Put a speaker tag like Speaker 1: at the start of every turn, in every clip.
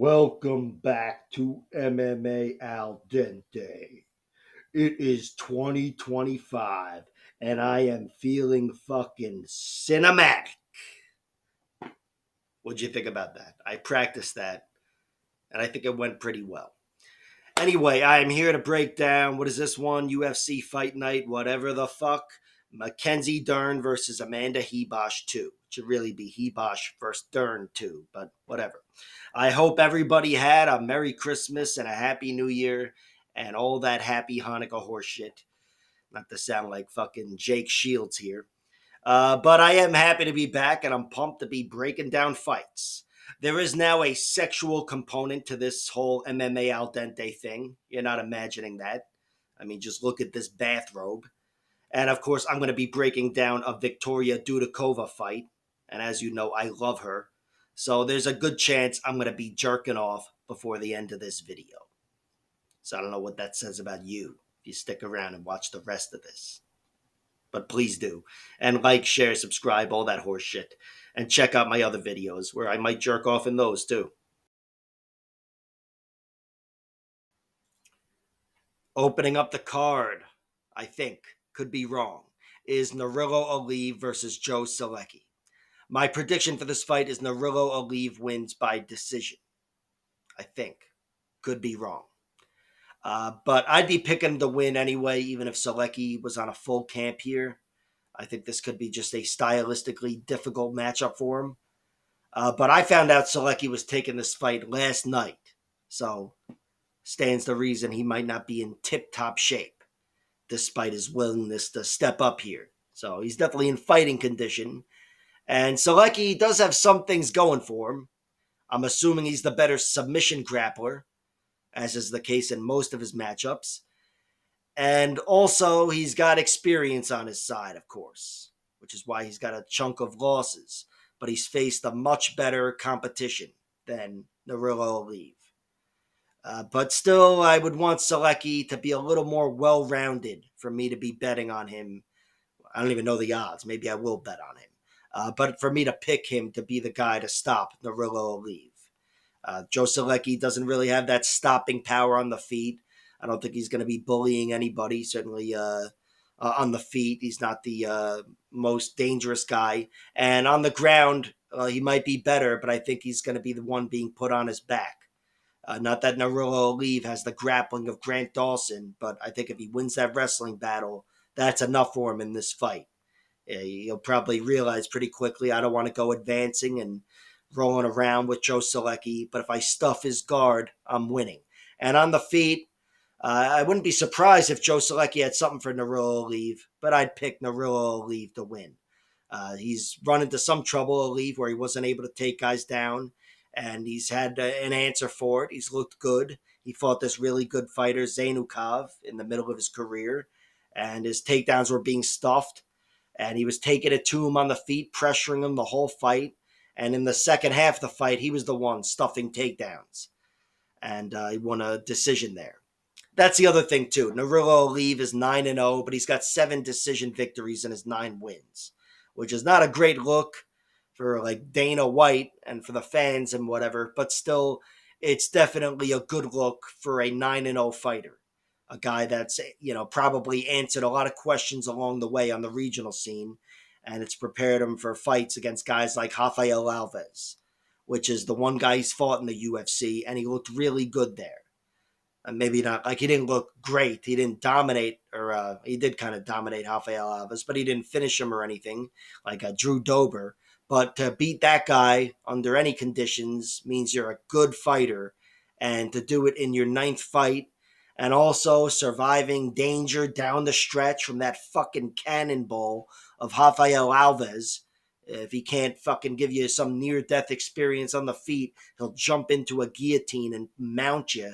Speaker 1: Welcome back to MMA Al Dente. It is 2025 and I am feeling fucking cinematic. What'd you think about that? I practiced that and I think it went pretty well. Anyway, I am here to break down what is this one? UFC Fight Night, whatever the fuck. Mackenzie Dern versus Amanda Ribas 2. It should really be Ribas versus Dern 2, but whatever. I hope everybody had a Merry Christmas and a Happy New Year and all that happy Hanukkah horseshit. Not to sound like fucking Jake Shields here. But I am happy to be back and I'm pumped to be breaking down fights. There is now a sexual component to this whole MMA al dente thing. You're not imagining that. I mean, just look at this bathrobe. And of course, I'm going to be breaking down a Victoria Dudakova fight. And as you know, I love her. So there's a good chance I'm going to be jerking off before the end of this video. So I don't know what that says about you if you stick around and watch the rest of this. But please do. And like, share, subscribe, all that horse shit. And check out my other videos where I might jerk off in those too. Opening up the card, I think, could be wrong, is Narillo Aliev versus Joe Solecki. My prediction for this fight is Narillo Aliev wins by decision. I think. Could be wrong. But I'd be picking the win anyway, even if Solecki was on a full camp here. I think this could be just a stylistically difficult matchup for him. But I found out Solecki was taking this fight last night. So stands the reason he might not be in tip-top shape, despite his willingness to step up here. So he's definitely in fighting condition. And Solecki does have some things going for him. I'm assuming he's the better submission grappler, as is the case in most of his matchups. And also, he's got experience on his side, of course, which is why he's got a chunk of losses. But he's faced a much better competition than Narillo Aliev. But still, I would want Solecki to be a little more well-rounded for me to be betting on him. I don't even know the odds. Maybe I will bet on him. But for me to pick him to be the guy to stop Narillo Aliev. Joe Solecki doesn't really have that stopping power on the feet. I don't think he's going to be bullying anybody, certainly on the feet. He's not the most dangerous guy. And on the ground, he might be better, but I think he's going to be the one being put on his back. Not that Narillo Aliev has the grappling of Grant Dawson, but I think if he wins that wrestling battle, that's enough for him in this fight. He'll probably realize pretty quickly I don't want to go advancing and rolling around with Joe Solecki, but if I stuff his guard, I'm winning. And on the feet, I wouldn't be surprised if Joe Solecki had something for Narillo Aliev, but I'd pick Narillo Aliev to win. He's run into some trouble, Aliev, where he wasn't able to take guys down, and he's had an answer for it. He's looked good. He fought this really good fighter, Zainukov, in the middle of his career, and his takedowns were being stuffed, and he was taking it to him on the feet, pressuring him the whole fight. And in the second half of the fight, he was the one stuffing takedowns, and he won a decision there. That's the other thing, too. Narillo Aliev is 9-0, but he's got 7 decision victories in his 9 wins, which is not a great look for like Dana White and for the fans and whatever, but still, it's definitely a good look for a 9-0 fighter. A guy that's, probably answered a lot of questions along the way on the regional scene, and it's prepared him for fights against guys like Rafael Alves, which is the one guy he's fought in the UFC, and he looked really good there. Maybe not, like he didn't look great. He didn't dominate, or he did kind of dominate Rafael Alves, but he didn't finish him or anything like Drew Dober. But to beat that guy under any conditions means you're a good fighter. And to do it in your 9th fight and also surviving danger down the stretch from that fucking cannonball of Rafael Alves. If he can't fucking give you some near-death experience on the feet, he'll jump into a guillotine and mount you.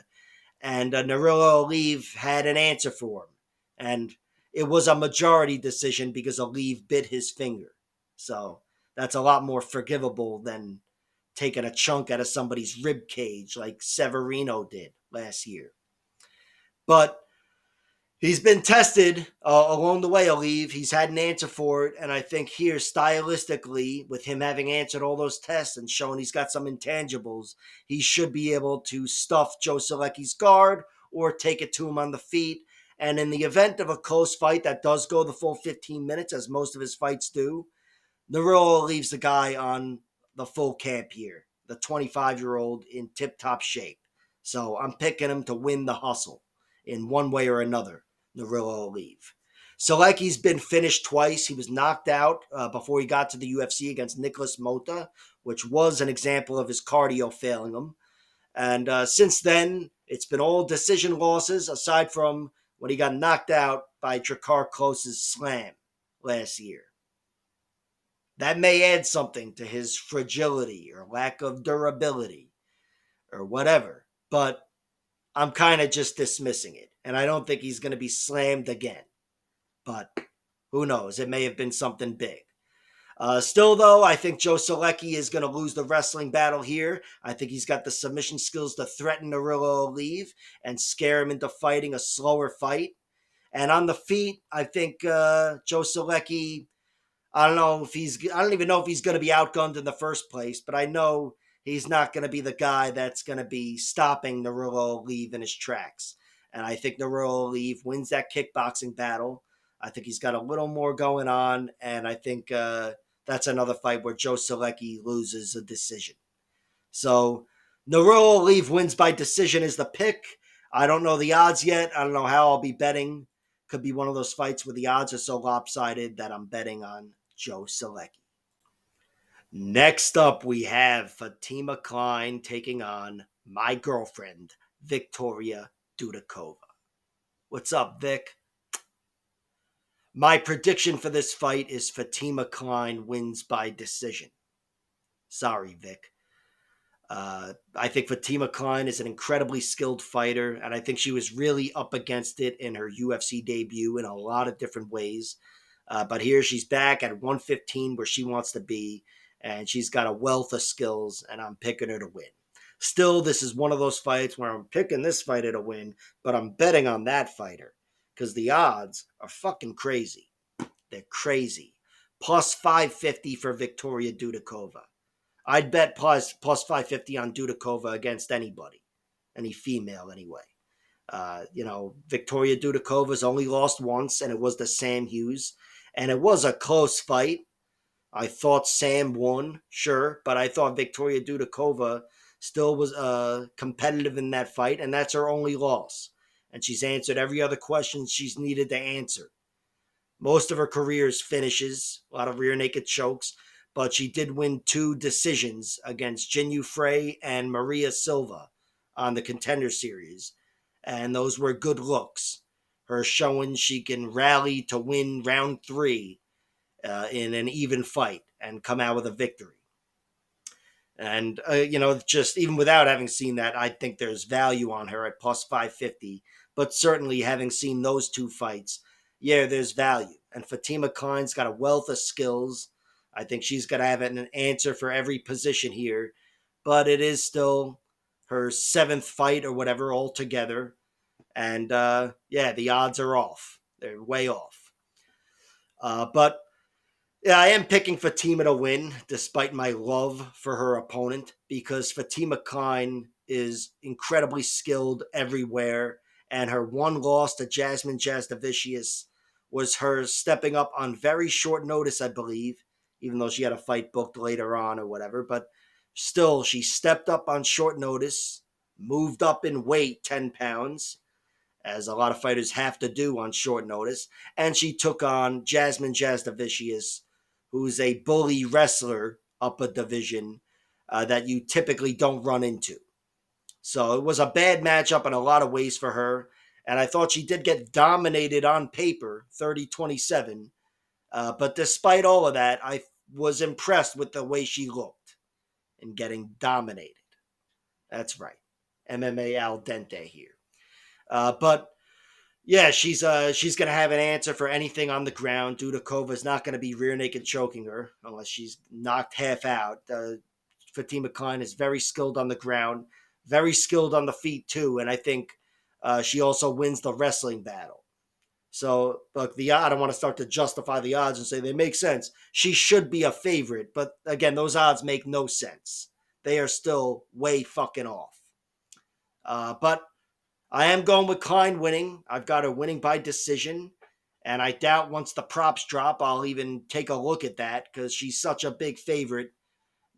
Speaker 1: And Narillo Aliev had an answer for him. And it was a majority decision because Aliev bit his finger. So that's a lot more forgivable than taking a chunk out of somebody's rib cage like Severino did last year. But He's been tested along the way, Aliev. He's had an answer for it. And I think here, stylistically, with him having answered all those tests and showing he's got some intangibles, he should be able to stuff Joe Solecki's guard or take it to him on the feet. And in the event of a close fight that does go the full 15 minutes, as most of his fights do, Narilla leaves the guy on the full camp here, the 25-year-old in tip-top shape. So I'm picking him to win the hustle in one way or another. Narilla will leave. Solecki's been finished twice. He was knocked out before he got to the UFC against Nicholas Mota, which was an example of his cardio failing him. And since then, it's been all decision losses, aside from when he got knocked out by Drakkar Klose's slam last year. That may add something to his fragility or lack of durability or whatever, but I'm kind of just dismissing it. And I don't think he's going to be slammed again. But who knows? It may have been something big. Still, though, I think Joe Solecki is going to lose the wrestling battle here. I think he's got the submission skills to threaten Narilla Aliev and scare him into fighting a slower fight. And on the feet, I think Joe Solecki, I don't even know if he's going to be outgunned in the first place, but I know he's not going to be the guy that's going to be stopping Narilla Aliev in his tracks. And I think Narilla Aliev wins that kickboxing battle. I think he's got a little more going on, and I think that's another fight where Joe Solecki loses a decision. So Narilla Aliev wins by decision is the pick. I don't know the odds yet. I don't know how I'll be betting. Could be one of those fights where the odds are so lopsided that I'm betting on Joe Solecki. Next up, we have Fatima Kline taking on my girlfriend, Victoria Dudakova. What's up, Vic? My prediction for this fight is Fatima Kline wins by decision. Sorry, Vic. I think Fatima Kline is an incredibly skilled fighter, and I think she was really up against it in her UFC debut in a lot of different ways. But here she's back at 115 where she wants to be, and she's got a wealth of skills, and I'm picking her to win. Still, this is one of those fights where I'm picking this fighter to win, but I'm betting on that fighter because the odds are fucking crazy. They're crazy. Plus 550 for Victoria Dudakova. I'd bet plus 550 on Dudakova against anybody, any female anyway. Victoria Dudakova's only lost once, and it was to Sam Hughes. And it was a close fight. I thought Sam won, sure, but I thought Victoria Dudakova still was competitive in that fight, and that's her only loss. And she's answered every other question she's needed to answer. Most of her career is finishes, a lot of rear naked chokes, but she did win 2 decisions against Jinyu Frey and Maria Silva on the Contender Series, and those were good looks. Her showing she can rally to win round 3 in an even fight and come out with a victory. And, just even without having seen that, I think there's value on her at plus 550. But certainly having seen those 2 fights, yeah, there's value. And Fatima Kline's got a wealth of skills. I think she's going to have an answer for every position here. But it is still her 7th fight or whatever altogether. And, the odds are off. They're way off. But yeah, I am picking Fatima to win, despite my love for her opponent, because Fatima Kline is incredibly skilled everywhere, and her one loss to Jasmine Jasdavicius was her stepping up on very short notice, I believe, even though she had a fight booked later on or whatever. But still, she stepped up on short notice, moved up in weight 10 pounds, as a lot of fighters have to do on short notice, and she took on Jasmine Jasdavicius, who's a bully wrestler up a division that you typically don't run into. So it was a bad matchup in a lot of ways for her. And I thought she did get dominated on paper, 30-27. But despite all of that, I was impressed with the way she looked in getting dominated. That's right. MMA al dente here. But yeah, she's going to have an answer for anything on the ground. Dudakova's not going to be rear naked choking her unless she's knocked half out. Fatima Kline is very skilled on the ground, very skilled on the feet too, and I think she also wins the wrestling battle. So, look, I don't want to start to justify the odds and say they make sense. She should be a favorite, but again, those odds make no sense. They are still way fucking off. But I am going with Kline winning. I've got her winning by decision. And I doubt once the props drop, I'll even take a look at that because she's such a big favorite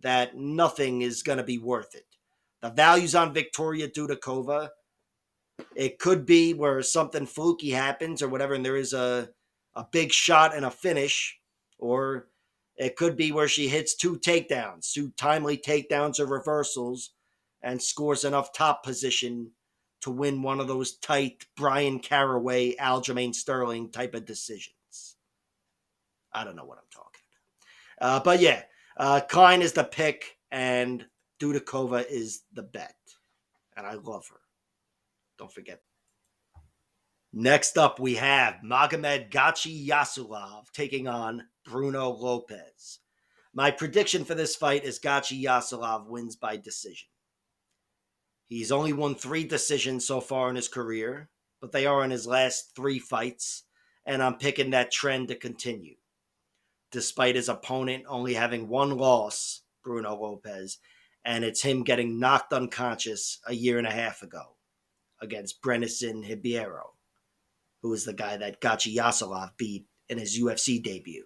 Speaker 1: that nothing is going to be worth it. The values on Victoria Dudakova, it could be where something fluky happens or whatever, and there is a big shot and a finish, or it could be where she hits two timely takedowns or reversals, and scores enough top position to win one of those tight Brian Caraway, Aljamain Sterling type of decisions. I don't know what I'm talking about. But yeah, Kline is the pick, and Dudakova is the bet. And I love her. Don't forget. Next up, we have Magomed Gadzhiyasulov taking on Bruno Lopes. My prediction for this fight is Gadzhiyasulov wins by decision. He's only won 3 decisions so far in his career, but they are in his last 3 fights, and I'm picking that trend to continue. Despite his opponent only having 1 loss, Bruno Lopes, and it's him getting knocked unconscious a year and a half ago against Brenison Hibiero, who is the guy that Gadzhiyasulov beat in his UFC debut.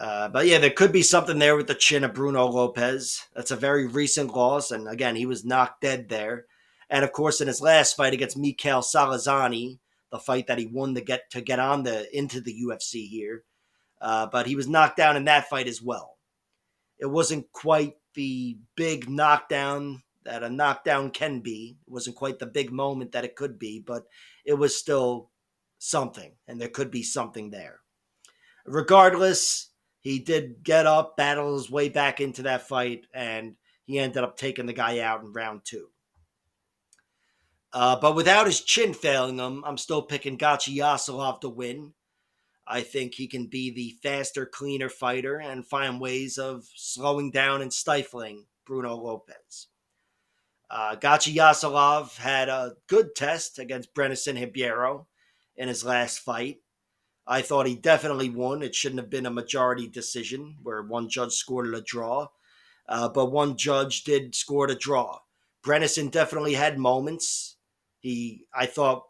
Speaker 1: But yeah, there could be something there with the chin of Bruno Lopes. That's a very recent loss, and again, he was knocked dead there. And of course, in his last fight against Mikhail Salazani, the fight that he won to get on into the UFC here, but he was knocked down in that fight as well. It wasn't quite the big knockdown that a knockdown can be. It wasn't quite the big moment that it could be, but it was still something, and there could be something there. Regardless, he did get up, battle his way back into that fight, and he ended up taking the guy out in round 2. But without his chin failing him, I'm still picking Gadzhiyasulov to win. I think he can be the faster, cleaner fighter and find ways of slowing down and stifling Bruno Lopes. Gadzhiyasulov had a good test against Brenison Hibiero in his last fight. I thought he definitely won. It shouldn't have been a majority decision where one judge scored it a draw, but one judge did score it a draw. Brenison definitely had moments. I thought,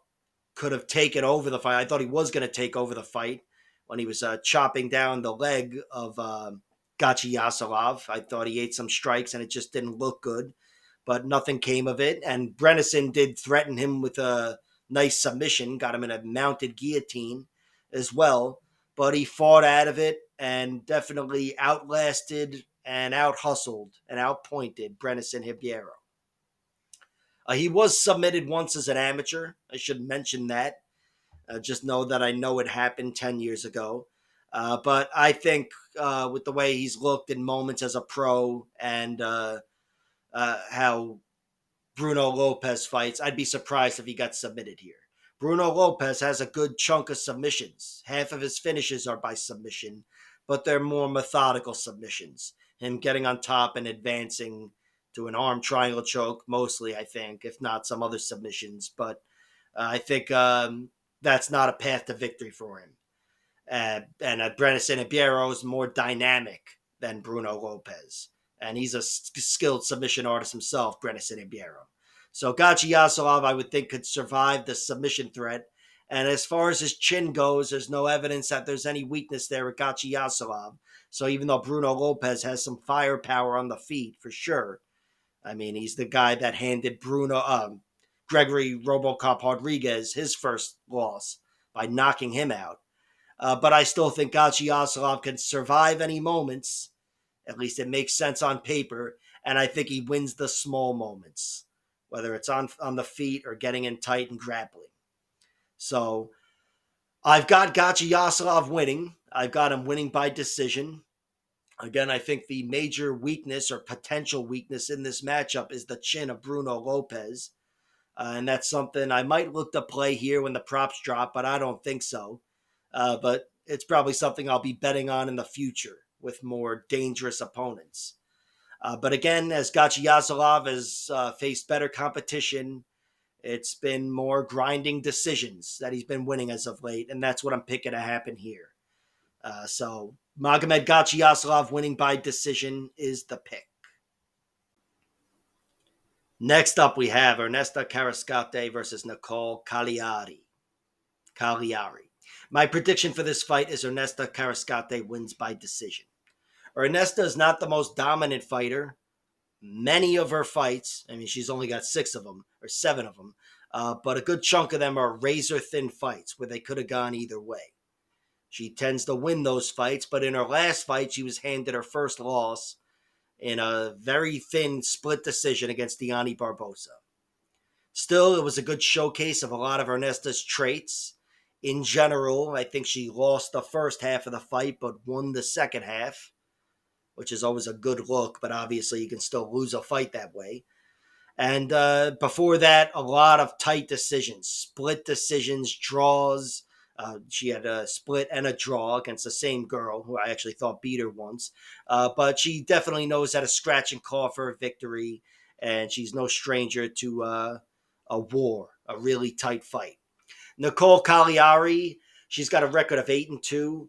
Speaker 1: could have taken over the fight. I thought he was going to take over the fight when he was chopping down the leg of Gadzhiyasulov. I thought he ate some strikes and it just didn't look good, but nothing came of it. And Brenison did threaten him with a nice submission, got him in a mounted guillotine as well, but he fought out of it and definitely outlasted and out-hustled and outpointed Brenison Hibiero. He was submitted once as an amateur. I should mention that. Just know that I know it happened 10 years ago. But I think with the way he's looked in moments as a pro and how Bruno Lopes fights, I'd be surprised if he got submitted here. Bruno Lopes has a good chunk of submissions. Half of his finishes are by submission, but they're more methodical submissions. Him getting on top and advancing to an arm triangle choke, mostly, I think, if not some other submissions. But I think that's not a path to victory for him. And Brenison Hibiero is more dynamic than Bruno Lopes. And he's a skilled submission artist himself, Brenison Hibiero. So Gadzhiyasulov, I would think, could survive the submission threat. And as far as his chin goes, there's no evidence that there's any weakness there with Gadzhiyasulov. So even though Bruno Lopes has some firepower on the feet, for sure, I mean, he's the guy that handed Gregory Robocop Rodriguez his first loss by knocking him out. But I still think Gadzhiyasulov can survive any moments. At least it makes sense on paper. And I think he wins the small moments, whether it's on the feet or getting in tight and grappling. So I've got Gadzhiyasulov winning. I've got him winning by decision. Again, I think the major weakness or potential weakness in this matchup is the chin of Bruno Lopes. And that's something I might look to play here when the props drop, but I don't think so. But it's probably something I'll be betting on in the future with more dangerous opponents. But again, as Gadzhiyasulov has faced better competition It's been more grinding decisions that he's been winning as of late, and that's what I'm picking to happen here. So Magomed Gadzhiyasulov winning by decision is the pick. Next up, we have Ernesta Kareckaite versus Nicole Caliari. My prediction for this fight is Ernesta Kareckaite wins by decision. Ernesta is not the most dominant fighter. Many of her fights, I mean, she's only got 6 of them, or 7 of them, but a good chunk of them are razor-thin fights where they could have gone either way. She tends to win those fights, but in her last fight, she was handed her first loss in a very thin split decision against Diani Barbosa. Still, it was a good showcase of a lot of Ernesta's traits. In general, I think she lost the first half of the fight, but won the second half, which is always a good look, but obviously you can still lose a fight that way. And before that, a lot of tight decisions, split decisions, draws. She had a split and a draw against the same girl who I actually thought beat her once. But she definitely knows how to scratch and claw for a victory, and she's no stranger to a war, a really tight fight. Nicole Caliari, she's got a record of 8-2.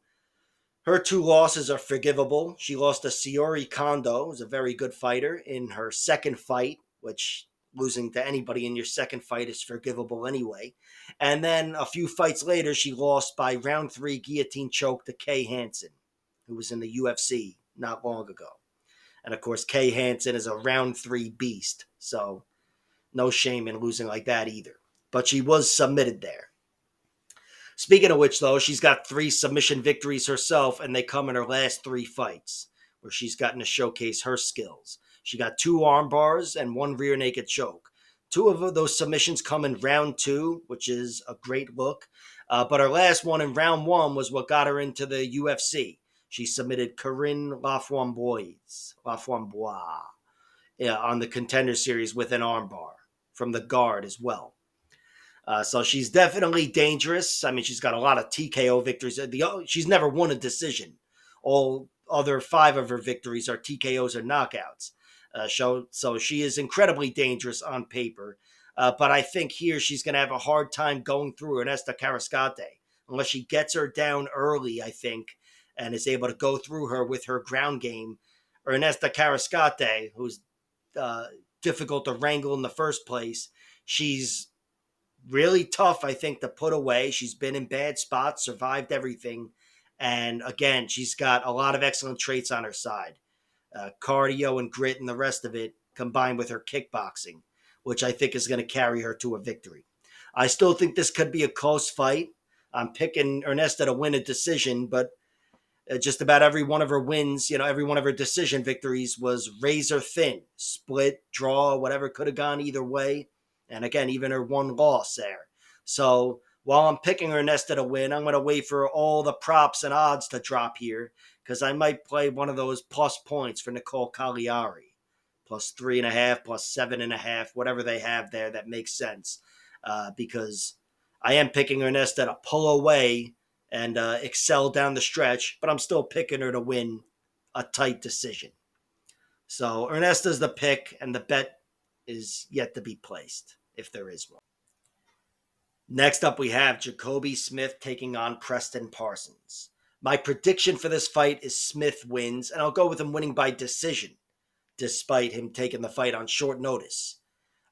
Speaker 1: Her 2 losses are forgivable. She lost to Siori Kondo, who's a very good fighter, in her second fight, which losing to anybody in your second fight is forgivable anyway. And then a few fights later, she lost by round 3 guillotine choke to Kay Hansen, who was in the UFC not long ago. And of course, Kay Hansen is a round 3 beast, so no shame in losing like that either. But she was submitted there. Speaking of which, though, she's got 3 submission victories herself, and they come in her last 3 fights, where she's gotten to showcase her skills. She got 2 arm bars and 1 rear naked choke. 2 of those submissions come in round 2, which is a great look. But her last one in round 1 was what got her into the UFC. She submitted Corinne Laframboise on the Contender Series with an arm bar from the guard as well. So she's definitely dangerous. I mean, she's got a lot of TKO victories. She's never won a decision. All other 5 of her victories are TKOs or knockouts. So she is incredibly dangerous on paper. But I think here she's going to have a hard time going through Ernesta Kareckaite unless she gets her down early, I think, and is able to go through her with her ground game. Ernesta Kareckaite, who's difficult to wrangle in the first place, she's really tough, I think, to put away. She's been in bad spots, survived everything. And again, she's got a lot of excellent traits on her side. Cardio and grit and the rest of it combined with her kickboxing, which I think is going to carry her to a victory. I still think this could be a close fight. I'm picking Ernesta to win a decision, but just about every one of her wins, every one of her decision victories was razor thin, split, draw, whatever, could have gone either way. And again, even her 1 loss there. So while I'm picking Ernesta to win, I'm going to wait for all the props and odds to drop here because I might play one of those plus points for Nicole Caliari. Plus 3.5, plus 7.5, whatever they have there that makes sense. Because I am picking Ernesta to pull away and excel down the stretch, but I'm still picking her to win a tight decision. So Ernesta's the pick, and the bet is yet to be placed, if there is one. Next up, we have Jacoby Smith taking on Preston Parsons. My prediction for this fight is Smith wins, and I'll go with him winning by decision, despite him taking the fight on short notice.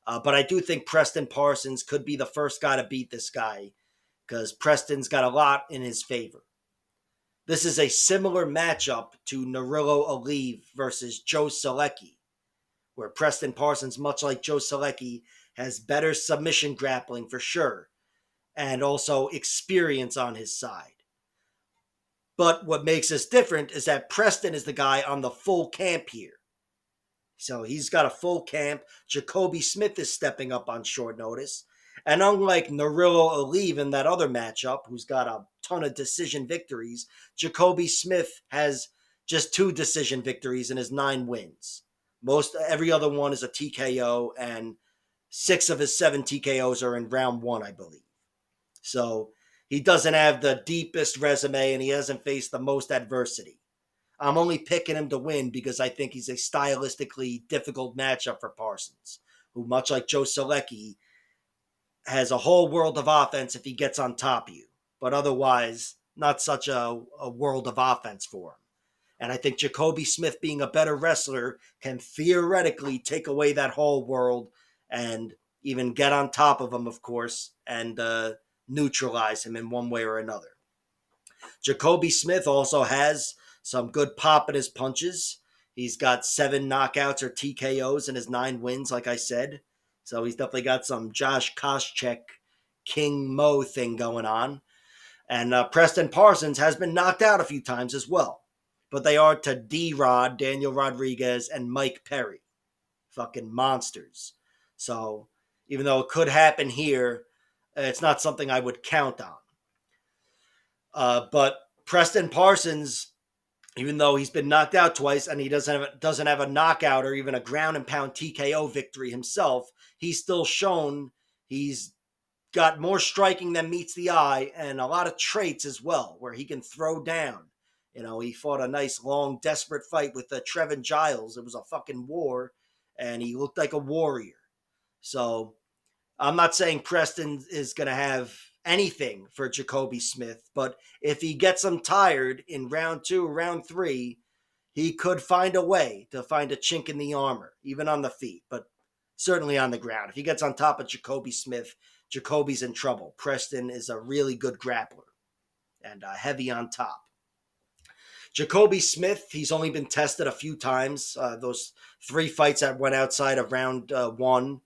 Speaker 1: But I do think Preston Parsons could be the first guy to beat this guy, because Preston's got a lot in his favor. This is a similar matchup to Nurullo Aliev versus Joe Solecki, where Preston Parsons, much like Joe Solecki, has better submission grappling for sure, and also experience on his side. But what makes this different is that Preston is the guy on the full camp here. So he's got a full camp. Jacoby Smith is stepping up on short notice. And unlike Nurullo Aliev in that other matchup, who's got a ton of decision victories, Jacoby Smith has just 2 decision victories in his 9 wins. Every other one is a TKO, and 6 of his 7 TKOs are in round 1, I believe. So he doesn't have the deepest resume, and he hasn't faced the most adversity. I'm only picking him to win because I think he's a stylistically difficult matchup for Parsons, who, much like Joe Solecki, has a whole world of offense if he gets on top of you. But otherwise, not such a world of offense for him. And I think Jacoby Smith, being a better wrestler, can theoretically take away that whole world and even get on top of him, of course, and neutralize him in one way or another. Jacoby Smith also has some good pop in his punches. He's got 7 knockouts or TKOs in his 9 wins, like I said. So he's definitely got some Josh Koscheck, King Mo thing going on. And Preston Parsons has been knocked out a few times as well. But they are to D-Rod, Daniel Rodriguez, and Mike Perry. Fucking monsters. So even though it could happen here, it's not something I would count on. But Preston Parsons, even though he's been knocked out twice and he doesn't have a knockout or even a ground and pound TKO victory himself, he's still shown he's got more striking than meets the eye and a lot of traits as well, where he can throw down. You know, he fought a nice, long, desperate fight with Trevin Giles. It was a fucking war, and he looked like a warrior. So I'm not saying Preston is going to have anything for Jacoby Smith, but if he gets him tired in round 2, round 3, he could find a way to find a chink in the armor, even on the feet, but certainly on the ground. If he gets on top of Jacoby Smith, Jacoby's in trouble. Preston is a really good grappler and heavy on top. Jacoby Smith, he's only been tested a few times. Those 3 fights that went outside of round 1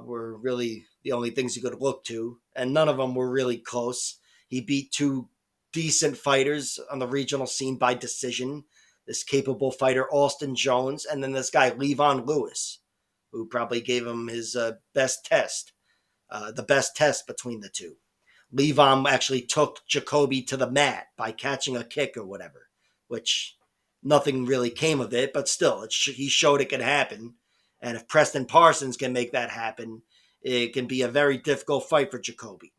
Speaker 1: were really the only things you could look to, and none of them were really close. He beat 2 decent fighters on the regional scene by decision. This capable fighter, Austin Jones, and then this guy, Levon Lewis, who probably gave him his best test, the best test between the two. Levon actually took Jacoby to the mat by catching a kick or whatever, which nothing really came of it, but still, he showed it could happen. And if Preston Parsons can make that happen, it can be a very difficult fight for Jacoby.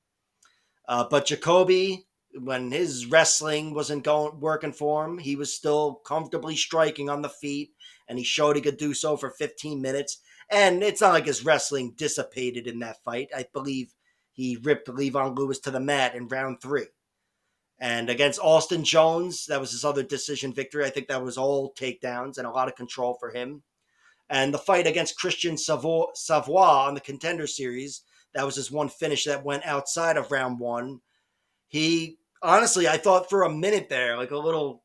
Speaker 1: But Jacoby, when his wrestling wasn't working for him, he was still comfortably striking on the feet, and he showed he could do so for 15 minutes. And it's not like his wrestling dissipated in that fight. I believe he ripped Levon Lewis to the mat in round 3. And against Austin Jones, that was his other decision victory. I think that was all takedowns and a lot of control for him. And the fight against Christian Savoy on the Contender Series, that was his one finish that went outside of round 1. He, honestly, I thought for a minute there, like a little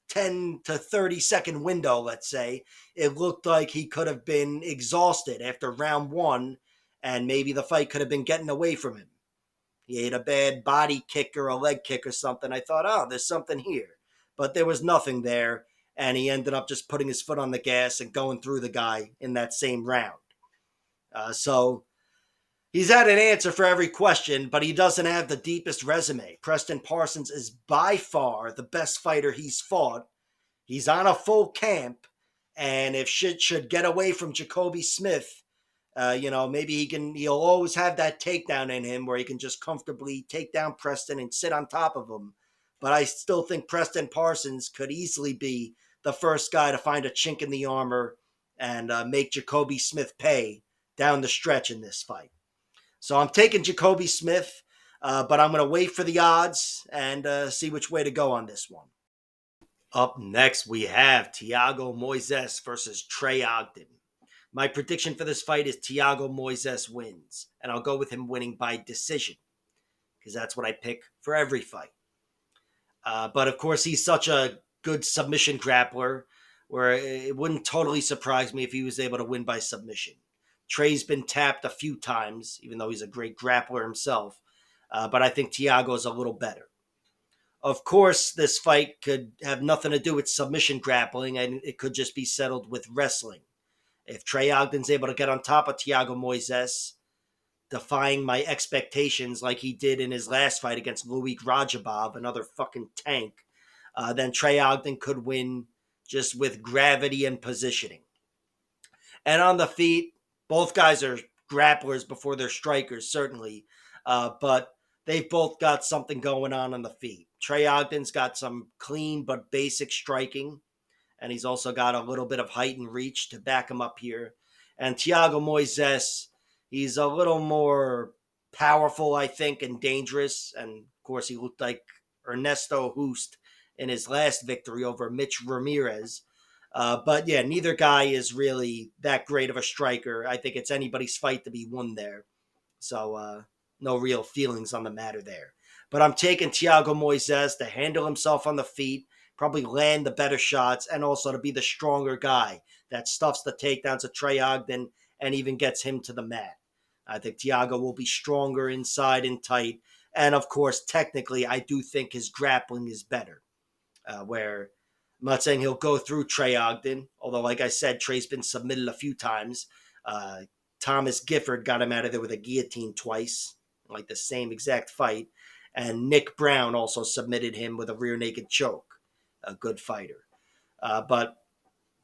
Speaker 1: 10 to 30 second window, let's say, it looked like he could have been exhausted after round 1, and maybe the fight could have been getting away from him. He ate a bad body kick or a leg kick or something. I thought, oh, there's something here. But there was nothing there, and he ended up just putting his foot on the gas and going through the guy in that same round. So he's had an answer for every question, but he doesn't have the deepest resume. Preston Parsons is by far the best fighter he's fought. He's on a full camp, and if shit should get away from Jacoby Smith, maybe he'll always have that takedown in him where he can just comfortably take down Preston and sit on top of him. But I still think Preston Parsons could easily be the first guy to find a chink in the armor and make Jacoby Smith pay down the stretch in this fight. So I'm taking Jacoby Smith, but I'm going to wait for the odds and see which way to go on this one. Up next, we have Thiago Moises versus Trey Ogden. My prediction for this fight is Thiago Moises wins, and I'll go with him winning by decision, because that's what I pick for every fight. But of course, he's such a good submission grappler, where it wouldn't totally surprise me if he was able to win by submission. Trey's been tapped a few times, even though he's a great grappler himself, but I think Thiago's a little better. Of course, this fight could have nothing to do with submission grappling, and it could just be settled with wrestling. If Trey Ogden's able to get on top of Thiago Moises, defying my expectations like he did in his last fight against Louis Rajabov, another fucking tank, then Trey Ogden could win just with gravity and positioning. And on the feet, both guys are grapplers before they're strikers, certainly, but they've both got something going on the feet. Trey Ogden's got some clean but basic striking, and he's also got a little bit of height and reach to back him up here. And Thiago Moises, He's a little more powerful, I think, and dangerous. And of course, he looked like Ernesto Hoost in his last victory over Mitch Ramirez. But yeah, neither guy is really that great of a striker. I think it's anybody's fight to be won there. So no real feelings on the matter there. But I'm taking Thiago Moises to handle himself on the feet, probably land the better shots, and also to be the stronger guy that stuffs the takedowns of Trey Ogden and even gets him to the mat. I think Thiago will be stronger inside and tight. And of course, technically, I do think his grappling is better. Where I'm not saying he'll go through Trey Ogden, although, like I said, Trey's been submitted a few times. Uh, Thomas Gifford got him out of there with a guillotine twice, like the same exact fight. And Nick Brown also submitted him with a rear naked choke. A good fighter. But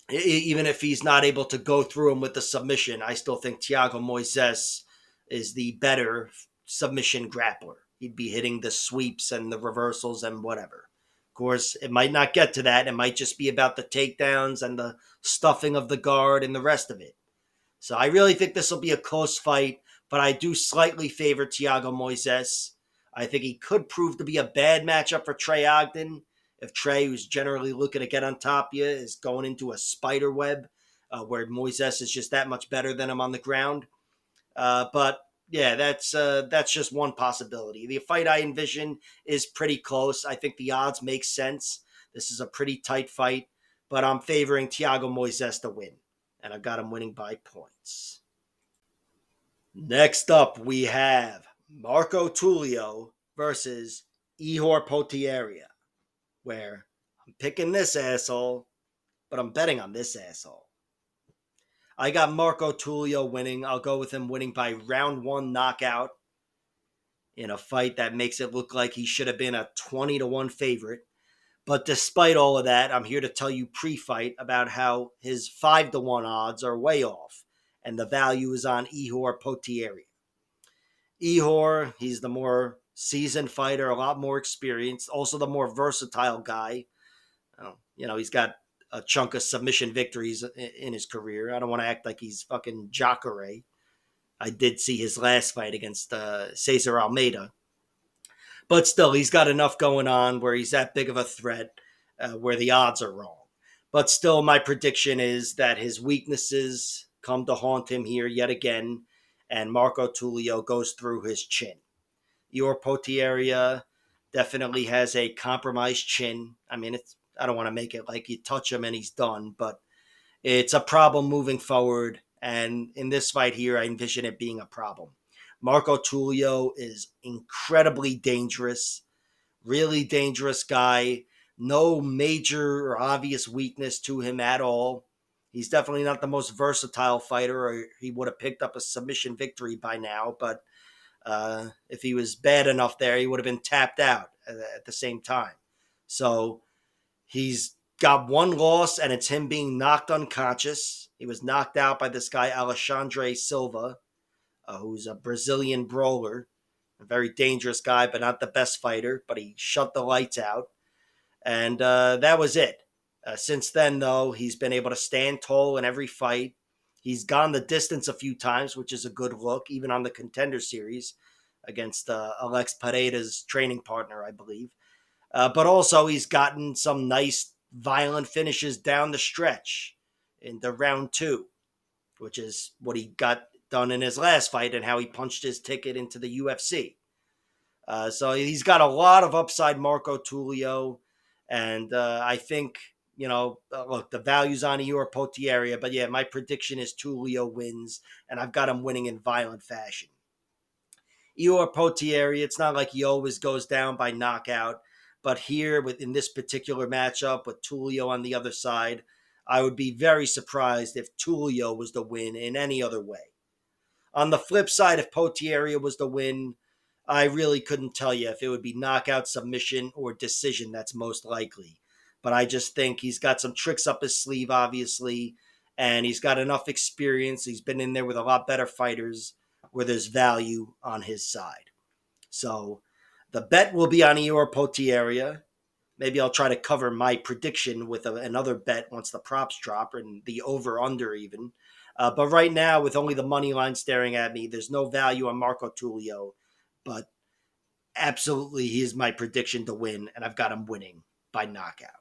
Speaker 1: even if he's not able to go through him with the submission, I still think Thiago Moises is the better submission grappler. He'd be hitting the sweeps and the reversals and whatever. Of course, it might not get to that. It might just be about the takedowns and the stuffing of the guard and the rest of it. So I really think this will be a close fight, but I do slightly favor Thiago Moises. I think he could prove to be a bad matchup for Trey Ogden if Trey, who's generally looking to get on top of you, is going into a spider web where Moises is just that much better than him on the ground. But yeah, that's just one possibility. The fight I envision is pretty close. I think the odds make sense. This is a pretty tight fight, but I'm favoring Thiago Moises to win, and I've got him winning by points. Next up, we have Marco Tulio versus Ihor Potieria, where I'm picking this asshole, but I'm betting on this asshole. I got Marco Tulio winning. I'll go with him winning by round one knockout in a fight that makes it look like he should have been a 20-1 favorite. But despite all of that, I'm here to tell you pre-fight about how his 5-1 odds are way off, and the value is on Ihor Potieria. Ihor, he's the more seasoned fighter, a lot more experienced, also the more versatile guy. He's got a chunk of submission victories in his career. I don't want to act like he's fucking Jacare. I did see his last fight against Cesar Almeida. But still, he's got enough going on where he's that big of a threat where the odds are wrong. But still, my prediction is that his weaknesses come to haunt him here yet again, and Marco Tulio goes through his chin. Your Potieria definitely has a compromised chin. I mean, I don't want to make it like you touch him and he's done, but it's a problem moving forward. And in this fight here, I envision it being a problem. Marco Tulio is incredibly dangerous, really dangerous guy. No major or obvious weakness to him at all. He's definitely not the most versatile fighter, or he would have picked up a submission victory by now. But if he was bad enough there, he would have been tapped out at the same time. So he's got one loss, and it's him being knocked unconscious. He was knocked out by this guy, Alexandre Silva, who's a Brazilian brawler, a very dangerous guy, but not the best fighter, but he shut the lights out. And that was it. Since then, though, he's been able to stand tall in every fight. He's gone the distance a few times, which is a good look, even on the Contender Series against Alex Pereira's training partner, I believe. But also, he's gotten some nice, violent finishes down the stretch in the round two, which is what he got done in his last fight and how he punched his ticket into the UFC. So he's got a lot of upside, Marco Tulio. And I think, look, the value's on Ihor Potieria. But yeah, my prediction is Tulio wins, and I've got him winning in violent fashion. Ihor Potieria, it's not like he always goes down by knockout. But here, in this particular matchup with Tulio on the other side, I would be very surprised if Tulio was the win in any other way. On the flip side, if Potieria was the win, I really couldn't tell you if it would be knockout, submission, or decision that's most likely. But I just think he's got some tricks up his sleeve, obviously, and he's got enough experience. He's been in there with a lot better fighters where there's value on his side. So the bet will be on Ihor Potieria. maybe I'll try to cover my prediction with another bet once the props drop and the over/under even. But right now, with only the money line staring at me, there's no value on Marco Tulio. But absolutely, he is my prediction to win, and I've got him winning by knockout.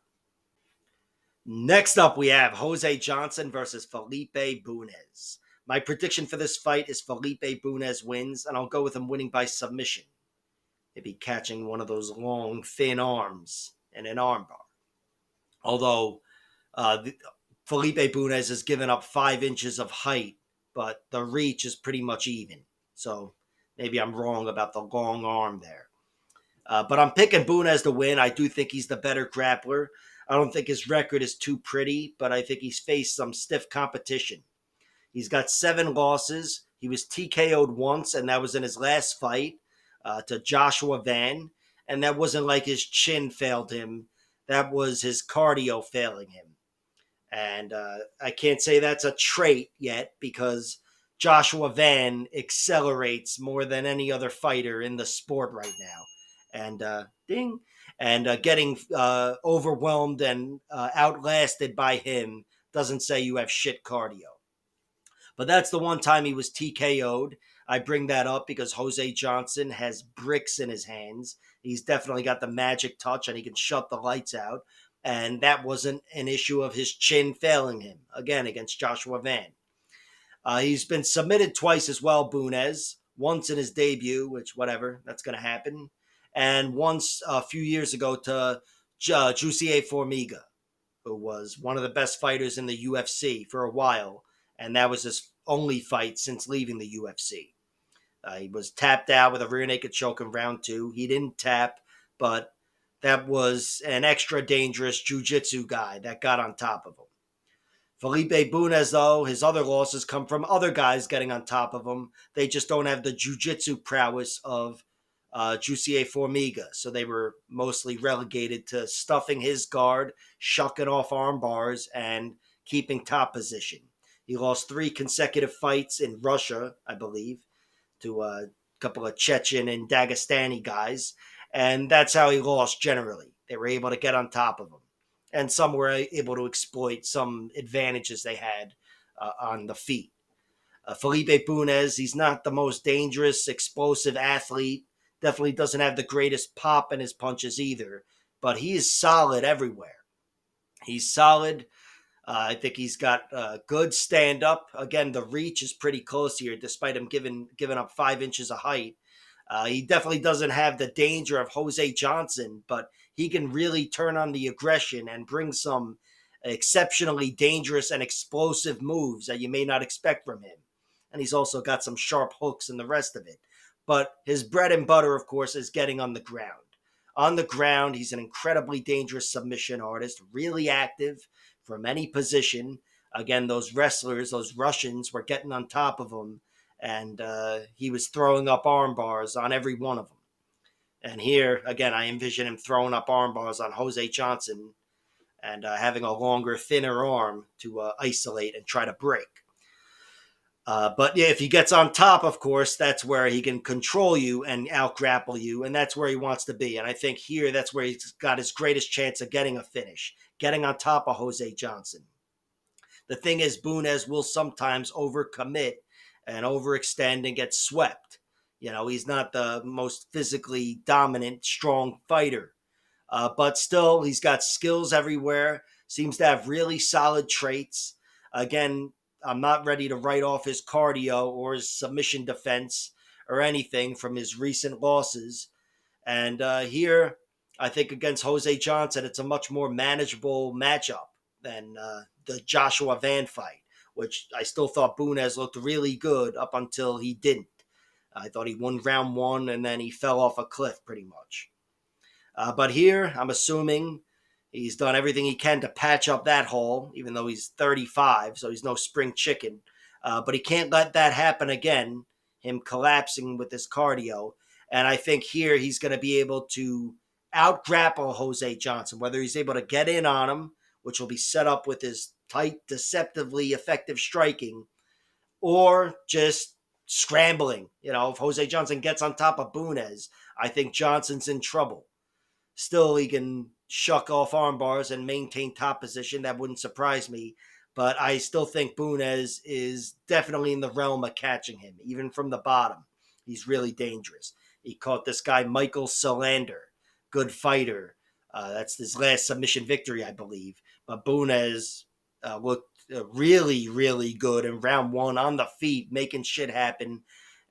Speaker 1: Next up, we have Jose Johnson versus Felipe Bunes. My prediction for this fight is Felipe Bunes wins, and I'll go with him winning by submission. Maybe catching one of those long, thin arms in an armbar. Although Felipe Bunes has given up 5 inches of height, but the reach is pretty much even. So maybe I'm wrong about the long arm there. But I'm picking Bunes to win. I do think he's the better grappler. I don't think his record is too pretty, but I think he's faced some stiff competition. He's got 7 losses. He was TKO'd once, and that was in his last fight to Joshua Van. And that wasn't like his chin failed him. That was his cardio failing him. And I can't say that's a trait yet because Joshua Van accelerates more than any other fighter in the sport right now. And getting overwhelmed and outlasted by him doesn't say you have shit cardio. But that's the one time he was TKO'd. I bring that up because Jose Johnson has bricks in his hands. He's definitely got the magic touch and he can shut the lights out. And that wasn't an issue of his chin failing him, again, against Joshua Van. He's been submitted twice as well, Bunes. Once in his debut, which, whatever, that's going to happen. And once a few years ago to Jussier Formiga, who was one of the best fighters in the UFC for a while. And that was his only fight since leaving the UFC. He was tapped out with a rear naked choke in round 2. He didn't tap, but that was an extra dangerous jiu-jitsu guy that got on top of him. Felipe Bunes, though, his other losses come from other guys getting on top of him. They just don't have the jiu-jitsu prowess of Jussier Formiga. So they were mostly relegated to stuffing his guard, shucking off arm bars, and keeping top position. He lost 3 consecutive fights in Russia, I believe, to a couple of Chechen and Dagestani guys. And that's how he lost generally. They were able to get on top of him. And some were able to exploit some advantages they had on the feet. Felipe Bunes, he's not the most dangerous, explosive athlete. Definitely doesn't have the greatest pop in his punches either. But he is solid everywhere. He's solid. I think he's got good stand-up. Again, the reach is pretty close here, despite him giving up 5 inches of height. He definitely doesn't have the danger of Jose Johnson, but he can really turn on the aggression and bring some exceptionally dangerous and explosive moves that you may not expect from him. And he's also got some sharp hooks and the rest of it. But his bread and butter, of course, is getting on the ground. On the ground, he's an incredibly dangerous submission artist, really active from any position. Again, those wrestlers, those Russians, were getting on top of him, and he was throwing up arm bars on every one of them. And here, again, I envision him throwing up arm bars on Jose Johnson and having a longer, thinner arm to isolate and try to break. But yeah, if he gets on top, of course, that's where he can control you and out-grapple you, and that's where he wants to be. And I think here, that's where he's got his greatest chance of getting a finish, getting on top of Jose Johnson. The thing is, Bunes will sometimes overcommit and overextend and get swept. You know, he's not the most physically dominant, strong fighter. But still, he's got skills everywhere, seems to have really solid traits. Again, I'm not ready to write off his cardio or his submission defense or anything from his recent losses. And here, I think against Jose Johnson, it's a much more manageable matchup than the Joshua Van fight, which I still thought Bunes looked really good up until he didn't. I thought he won round 1 and then he fell off a cliff pretty much. But here, I'm assuming he's done everything he can to patch up that hole, even though he's 35, so he's no spring chicken. But he can't let that happen again, him collapsing with his cardio. And I think here he's going to be able to out-grapple Jose Johnson, whether he's able to get in on him, which will be set up with his tight, deceptively effective striking, or just scrambling. You know, if Jose Johnson gets on top of Bunes, I think Johnson's in trouble. Still, he can shuck off arm bars and maintain top position. That wouldn't surprise me. But I still think Bunes is definitely in the realm of catching him, even from the bottom. He's really dangerous. He caught this guy, Michael Solander, good fighter. That's his last submission victory, I believe. But Bunes looked really, really good in round one on the feet, making shit happen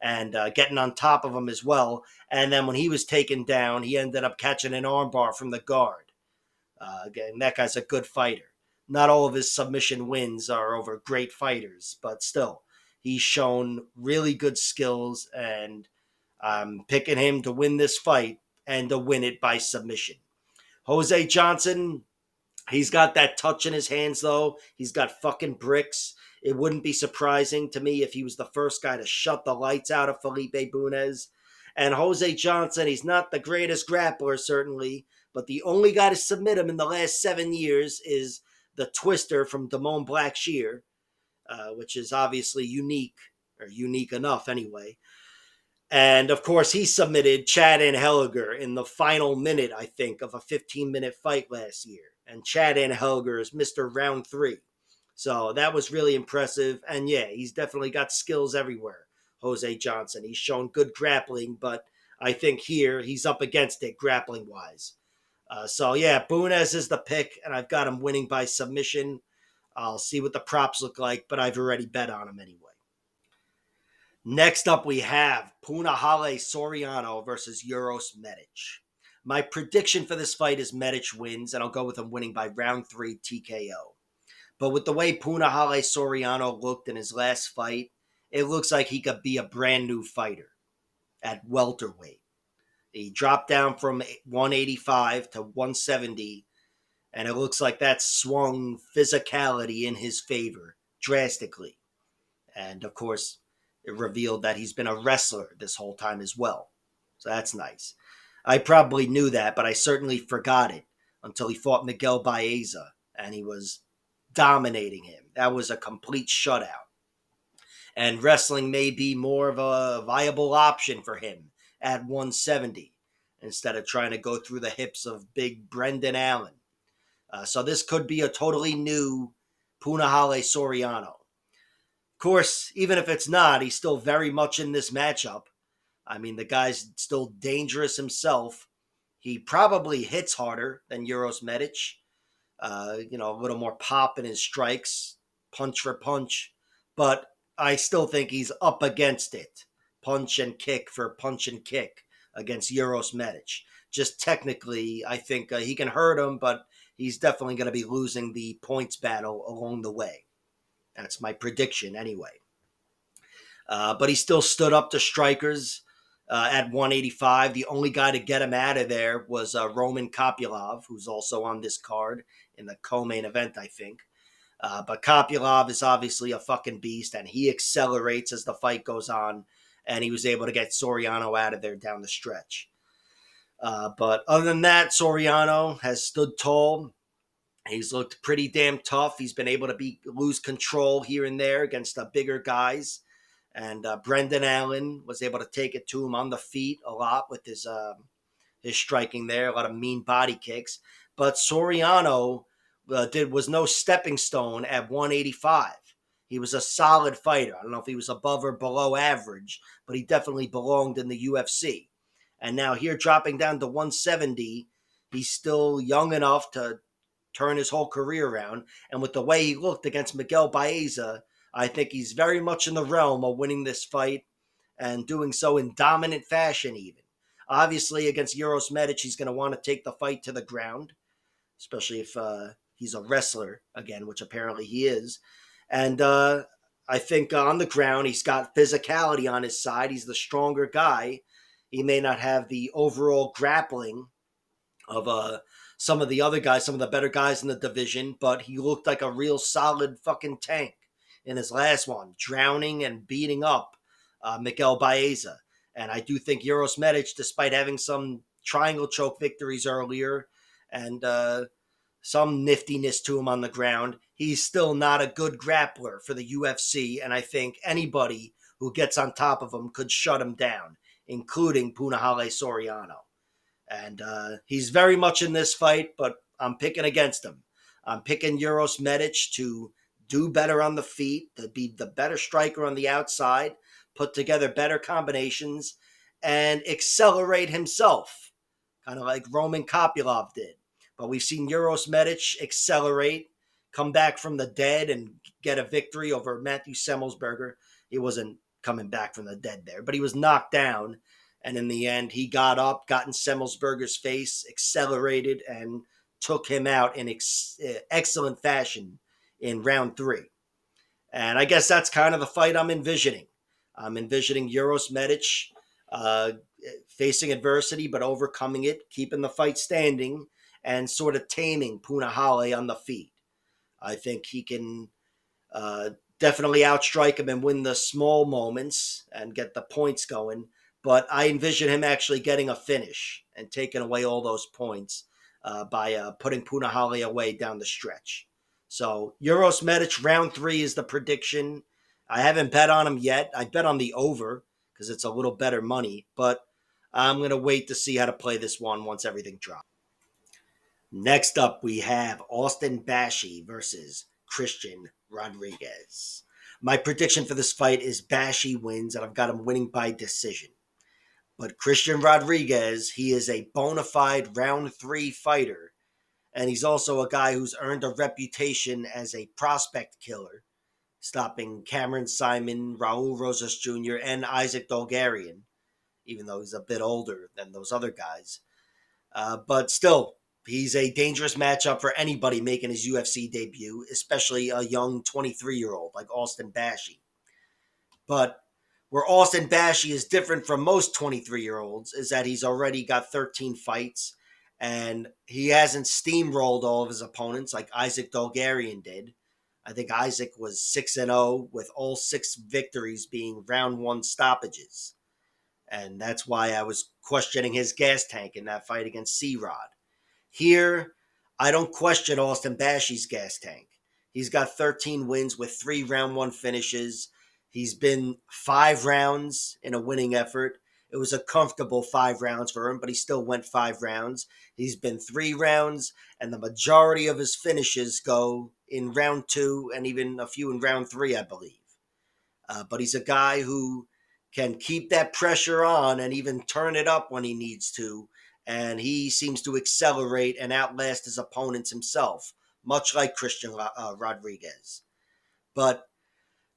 Speaker 1: and getting on top of him as well. And then when he was taken down, he ended up catching an armbar from the guard. Again, that guy's a good fighter. Not all of his submission wins are over great fighters, but still, he's shown really good skills, and I'm picking him to win this fight and to win it by submission. Jose Johnson, he's got that touch in his hands, though. He's got fucking bricks. It wouldn't be surprising to me if he was the first guy to shut the lights out of Felipe Bunes. And Jose Johnson, he's not the greatest grappler, certainly, but the only guy to submit him in the last 7 years is the Twister from Damon Blackshear, which is obviously unique, or unique enough anyway. And of course, he submitted Chad Anheliger in the final minute, I think, of a 15-minute fight last year. And Chad Anheliger is Mr. Round 3. So that was really impressive. And yeah, he's definitely got skills everywhere, Jose Johnson. He's shown good grappling, but I think here he's up against it grappling wise. So yeah, Bunes is the pick, and I've got him winning by submission. I'll see what the props look like, but I've already bet on him anyway. Next up, we have Punahele Soriano versus Uros Medic. My prediction for this fight is Medic wins, and I'll go with him winning by round 3 TKO. But with the way Punahele Soriano looked in his last fight, it looks like he could be a brand new fighter at welterweight. He dropped down from 185 to 170, and it looks like that swung physicality in his favor drastically. And of course, it revealed that he's been a wrestler this whole time as well. So that's nice. I probably knew that, but I certainly forgot it until he fought Miguel Baeza, and he was dominating him. That was a complete shutout. And wrestling may be more of a viable option for him at 170 instead of trying to go through the hips of big Brendan Allen. So this could be a totally new Punahele Soriano. Of course, even if it's not, he's still very much in this matchup. I mean, the guy's still dangerous himself. He probably hits harder than Uros Medic. A little more pop in his strikes, punch for punch. But I still think he's up against it. Punch and kick for punch and kick against Uros Medic. Just technically, I think he can hurt him, but he's definitely going to be losing the points battle along the way. That's my prediction anyway. But he still stood up to strikers at 185. The only guy to get him out of there was Roman Kopylov, who's also on this card in the co-main event, I think. But Kopylov is obviously a fucking beast, and he accelerates as the fight goes on, and he was able to get Soriano out of there down the stretch. But other than that, Soriano has stood tall. He's looked pretty damn tough. He's been able to lose control here and there against the bigger guys. And Brendan Allen was able to take it to him on the feet a lot with his striking there, a lot of mean body kicks. But Soriano was no stepping stone at 185. He was a solid fighter. I don't know if he was above or below average, but he definitely belonged in the UFC. And now here dropping down to 170, he's still young enough to turn his whole career around. And with the way he looked against Miguel Baeza, I think he's very much in the realm of winning this fight and doing so in dominant fashion even. Obviously, against Uros Medic, he's going to want to take the fight to the ground, especially if he's a wrestler, again, which apparently he is. And I think on the ground, he's got physicality on his side. He's the stronger guy. He may not have the overall grappling of some of the other guys, some of the better guys in the division, but he looked like a real solid fucking tank in his last one, drowning and beating up Miguel Baeza. And I do think Uros Medic, despite having some triangle choke victories earlier and some niftiness to him on the ground, he's still not a good grappler for the UFC. And I think anybody who gets on top of him could shut him down, including Punahele Soriano. And he's very much in this fight, but I'm picking against him. I'm picking Uros Medic to do better on the feet, to be the better striker on the outside, put together better combinations, and accelerate himself, kind of like Roman Kopylov did. But we've seen Uros Medic accelerate, come back from the dead, and get a victory over Matthew Semmelsberger. He wasn't coming back from the dead there, but he was knocked down. And in the end, he got up, got in Semmelsberger's face, accelerated, and took him out in excellent fashion in round 3. And I guess that's kind of the fight I'm envisioning. I'm envisioning Uros Medic uh, facing adversity, but overcoming it, keeping the fight standing, and sort of taming Punahale on the feet. I think he can uh, definitely outstrike him and win the small moments and get the points going. But I envision him actually getting a finish and taking away all those points by putting Punahale away down the stretch. So Uros Medic round 3 is the prediction. I haven't bet on him yet. I bet on the over because it's a little better money, but I'm going to wait to see how to play this one once everything drops. Next up, we have Austin Bashi versus Christian Rodriguez. My prediction for this fight is Bashi wins, and I've got him winning by decision. But Christian Rodriguez, he is a bona fide round 3 fighter, and he's also a guy who's earned a reputation as a prospect killer, stopping Cameron Simon, Raul Rosas Jr., and Isaac Dolgarian, even though he's a bit older than those other guys. But still, he's a dangerous matchup for anybody making his UFC debut, especially a young 23-year-old like Austin Bashi. But where Austin Bashi is different from most 23-year-olds is that he's already got 13 fights and he hasn't steamrolled all of his opponents like Isaac Dolgarian did. I think Isaac was 6-0 with all 6 victories being round 1 stoppages. And that's why I was questioning his gas tank in that fight against C-Rod. Here, I don't question Austin Bashi's gas tank. He's got 13 wins with 3 round 1 finishes. He's been 5 rounds in a winning effort. It was a comfortable 5 rounds for him, but he still went 5 rounds. He's been 3 rounds, and the majority of his finishes go in round 2 and even a few in round 3, I believe. But he's a guy who can keep that pressure on and even turn it up when he needs to. And he seems to accelerate and outlast his opponents himself, much like Christian Rodriguez. But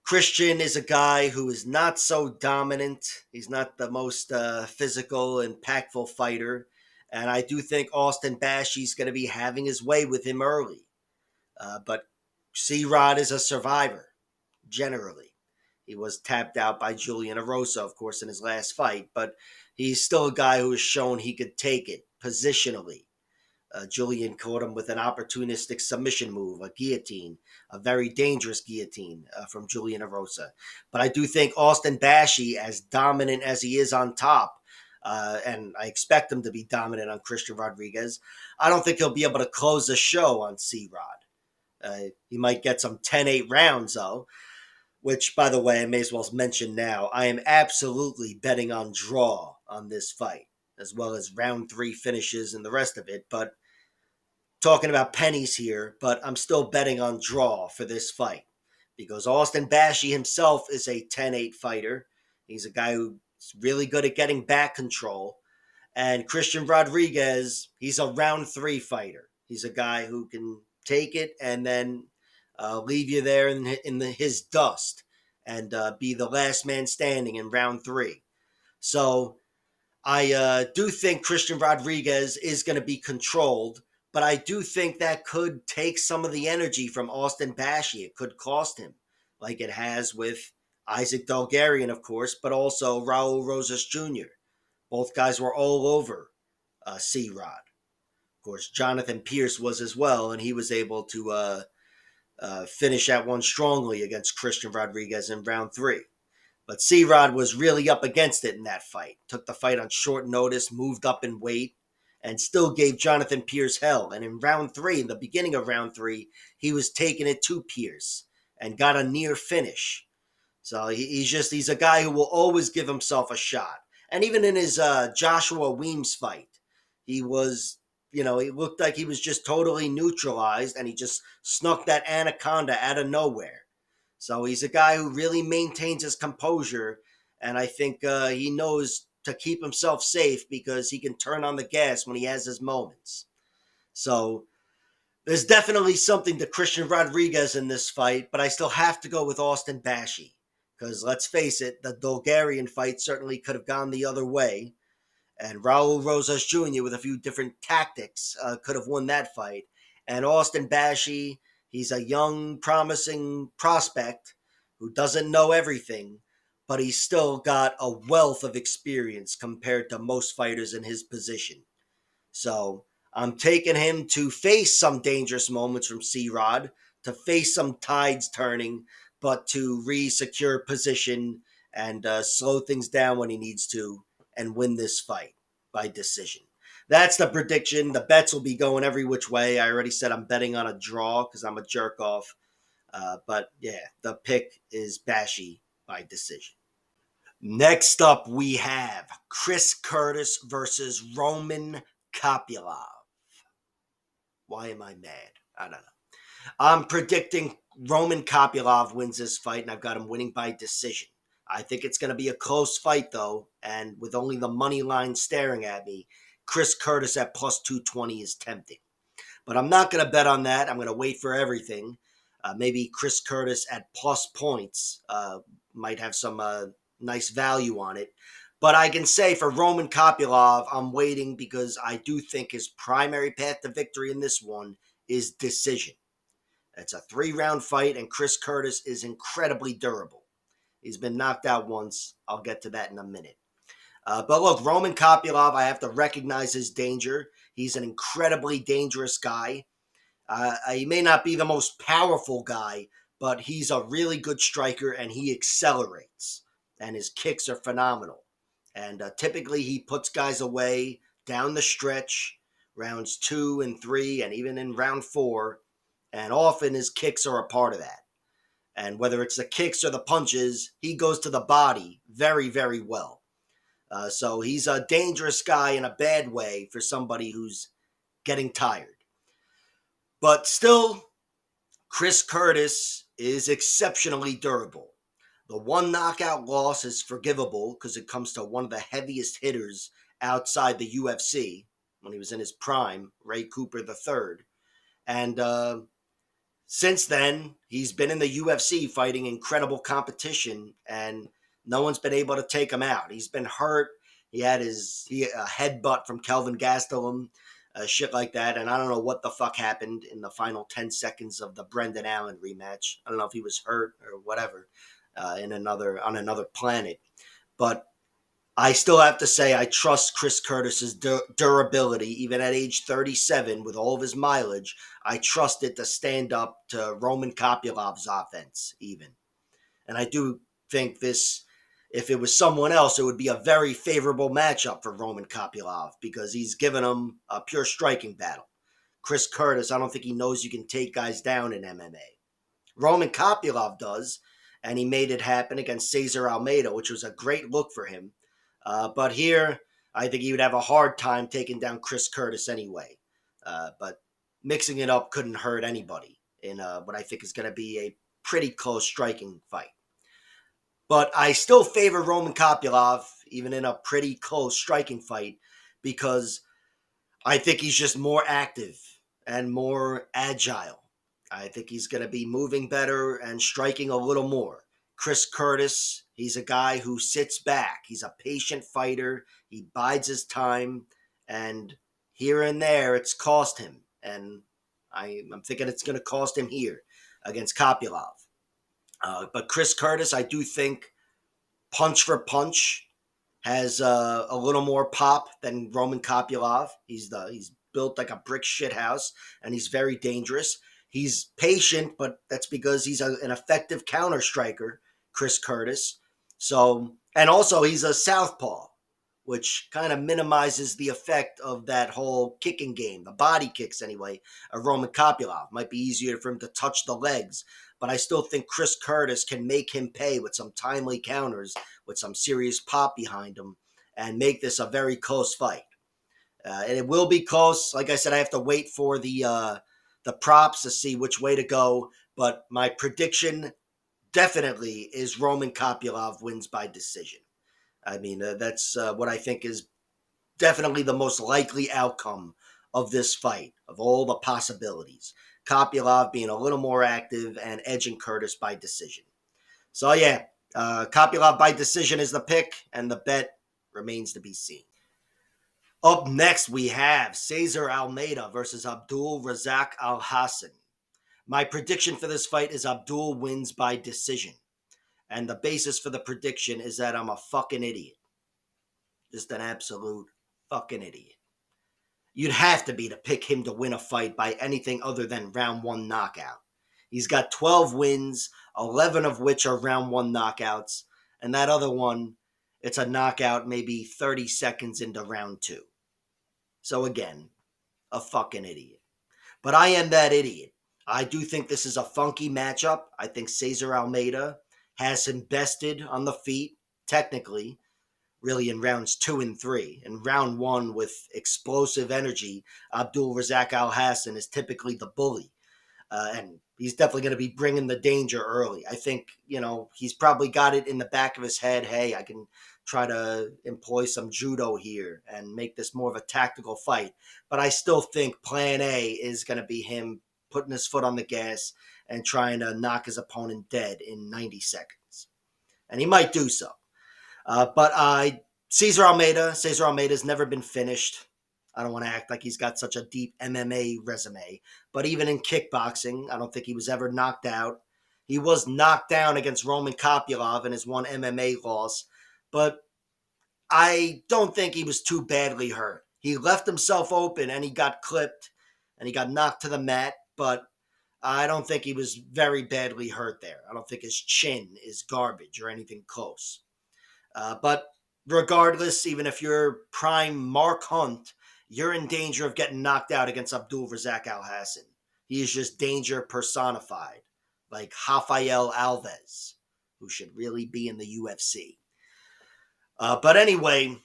Speaker 1: Christian is a guy who is not so dominant. He's not the most physical and impactful fighter. And I do think Austin Bashi's going to be having his way with him early. But C-Rod is a survivor, generally. He was tapped out by Julian Erosa, of course, in his last fight, but he's still a guy who has shown he could take it positionally. Julian caught him with an opportunistic submission move, a guillotine, a very dangerous guillotine from Julian Erosa. But I do think Austin Bashi, as dominant as he is on top, and I expect him to be dominant on Christian Rodriguez, I don't think he'll be able to close the show on C-Rod. He might get some 10-8 rounds, though. Which, by the way, I may as well mention now, I am absolutely betting on draw on this fight, as well as round 3 finishes and the rest of it. But talking about pennies here, but I'm still betting on draw for this fight because Austin Bashi himself is a 10-8 fighter. He's a guy who's really good at getting back control. And Christian Rodriguez, he's a round 3 fighter. He's a guy who can take it and then leave you there in his dust and be the last man standing in round 3. So I do think Christian Rodriguez is going to be controlled, but I do think that could take some of the energy from Austin Bashi. It could cost him, like it has with Isaac Dolgarian, of course, but also Raul Rosas Jr. Both guys were all over C-Rod. Of course, Jonathan Pierce was as well, and he was able to finish that one strongly against Christian Rodriguez in round 3. But C-Rod was really up against it in that fight. Took the fight on short notice, moved up in weight, and still gave Jonathan Pierce hell. And in round 3, in the beginning of round 3, he was taking it to Pierce and got a near finish. So he's a guy who will always give himself a shot. And even in his Joshua Weems fight, he was, he looked like he was just totally neutralized, and he just snuck that anaconda out of nowhere. So he's a guy who really maintains his composure, and I think he knows to keep himself safe because he can turn on the gas when he has his moments. So there's definitely something to Christian Rodriguez in this fight, but I still have to go with Austin Bashi. Because let's face it, the Bulgarian fight certainly could have gone the other way. And Raul Rosas Jr., with a few different tactics, could have won that fight. And Austin Bashi, he's a young, promising prospect who doesn't know everything, but he's still got a wealth of experience compared to most fighters in his position. So I'm taking him to face some dangerous moments from C-Rod, to face some tides turning, but to re-secure position and slow things down when he needs to and win this fight by decision. That's the prediction. The bets will be going every which way. I already said I'm betting on a draw because I'm a jerk off. But yeah, the pick is Bashi by decision. Next up, we have Chris Curtis versus Roman Kopylov. Why am I mad? I don't know. I'm predicting Roman Kopylov wins this fight, and I've got him winning by decision. I think it's going to be a close fight, though, and with only the money line staring at me, Chris Curtis at plus 220 is tempting. But I'm not going to bet on that. I'm going to wait for everything. Maybe Chris Curtis at plus points might have some nice value on it. But I can say for Roman Kopylov, I'm waiting because I do think his primary path to victory in this one is decision. It's a 3-round fight, and Chris Curtis is incredibly durable. He's been knocked out once. I'll get to that in a minute. But look, Roman Kopylov, I have to recognize his danger. He's an incredibly dangerous guy. He may not be the most powerful guy, but he's a really good striker, and he accelerates. And his kicks are phenomenal. And typically he puts guys away down the stretch, rounds 2 and 3, and even in round 4. And often his kicks are a part of that. And whether it's the kicks or the punches, he goes to the body very, very well. So he's a dangerous guy in a bad way for somebody who's getting tired. But still, Chris Curtis is exceptionally durable. The one knockout loss is forgivable because it comes to one of the heaviest hitters outside the UFC when he was in his prime, Ray Cooper III. And since then, he's been in the UFC fighting incredible competition, and no one's been able to take him out. He's been hurt. He had a headbutt from Kelvin Gastelum, shit like that. And I don't know what the fuck happened in the final 10 seconds of the Brendan Allen rematch. I don't know if he was hurt or whatever on another planet. But I still have to say I trust Chris Curtis's durability, even at age 37, with all of his mileage. I trust it to stand up to Roman Kopylov's offense, even. And I do think this, if it was someone else, it would be a very favorable matchup for Roman Kopylov because he's given him a pure striking battle. Chris Curtis, I don't think he knows you can take guys down in MMA. Roman Kopylov does, and he made it happen against Cesar Almeida, which was a great look for him. But here, I think he would have a hard time taking down Chris Curtis anyway. But mixing it up couldn't hurt anybody in what I think is going to be a pretty close striking fight. But I still favor Roman Kopylov, even in a pretty close striking fight, because I think he's just more active and more agile. I think he's going to be moving better and striking a little more. Chris Curtis, he's a guy who sits back. He's a patient fighter. He bides his time. And here and there, it's cost him. And I'm thinking it's going to cost him here against Kopylov. But Chris Curtis, I do think punch for punch has a little more pop than Roman Kopylov. He's built like a brick shit house, and he's very dangerous. He's patient, but that's because he's an effective counter striker, Chris Curtis. So, and also he's a southpaw, which kind of minimizes the effect of that whole kicking game, the body kicks anyway, of Roman Kopylov. Might be easier for him to touch the legs, but I still think Chris Curtis can make him pay with some timely counters, with some serious pop behind him, and make this a very close fight. And it will be close. Like I said, I have to wait for the props to see which way to go. But my prediction definitely is Roman Kopylov wins by decision. I mean, that's what I think is definitely the most likely outcome of this fight, of all the possibilities. Kopylov being a little more active and edging Curtis by decision. So, yeah, Kopylov by decision is the pick, and the bet remains to be seen. Up next, we have Cesar Almeida versus Abdul Razak Al Hassan. My prediction for this fight is Abdul wins by decision. And the basis for the prediction is that I'm a fucking idiot. Just an absolute fucking idiot. You'd have to be to pick him to win a fight by anything other than round one knockout. He's got 12 wins, 11 of which are round one knockouts, and that other one, it's a knockout maybe 30 seconds into round two. So again, a fucking idiot. But I am that idiot. I do think this is a funky matchup. I think Cesar Almeida has him bested on the feet, technically, really in rounds 2 and 3. In round 1, with explosive energy, Abdul Razak Al Hassan is typically the bully. And he's definitely going to be bringing the danger early. I think, he's probably got it in the back of his head. Hey, I can try to employ some judo here and make this more of a tactical fight. But I still think plan A is going to be him putting his foot on the gas and trying to knock his opponent dead in 90 seconds. And he might do so. But Cesar Almeida's never been finished. I don't want to act like he's got such a deep MMA resume. But even in kickboxing, I don't think he was ever knocked out. He was knocked down against Roman Kopylov in his one MMA loss. But I don't think he was too badly hurt. He left himself open and he got clipped and he got knocked to the mat. But I don't think he was very badly hurt there. I don't think his chin is garbage or anything close. But regardless, even if you're prime Mark Hunt, you're in danger of getting knocked out against Abdul Razak Al Hassan. He is just danger personified, like Rafael Alves, who should really be in the UFC. But anyway,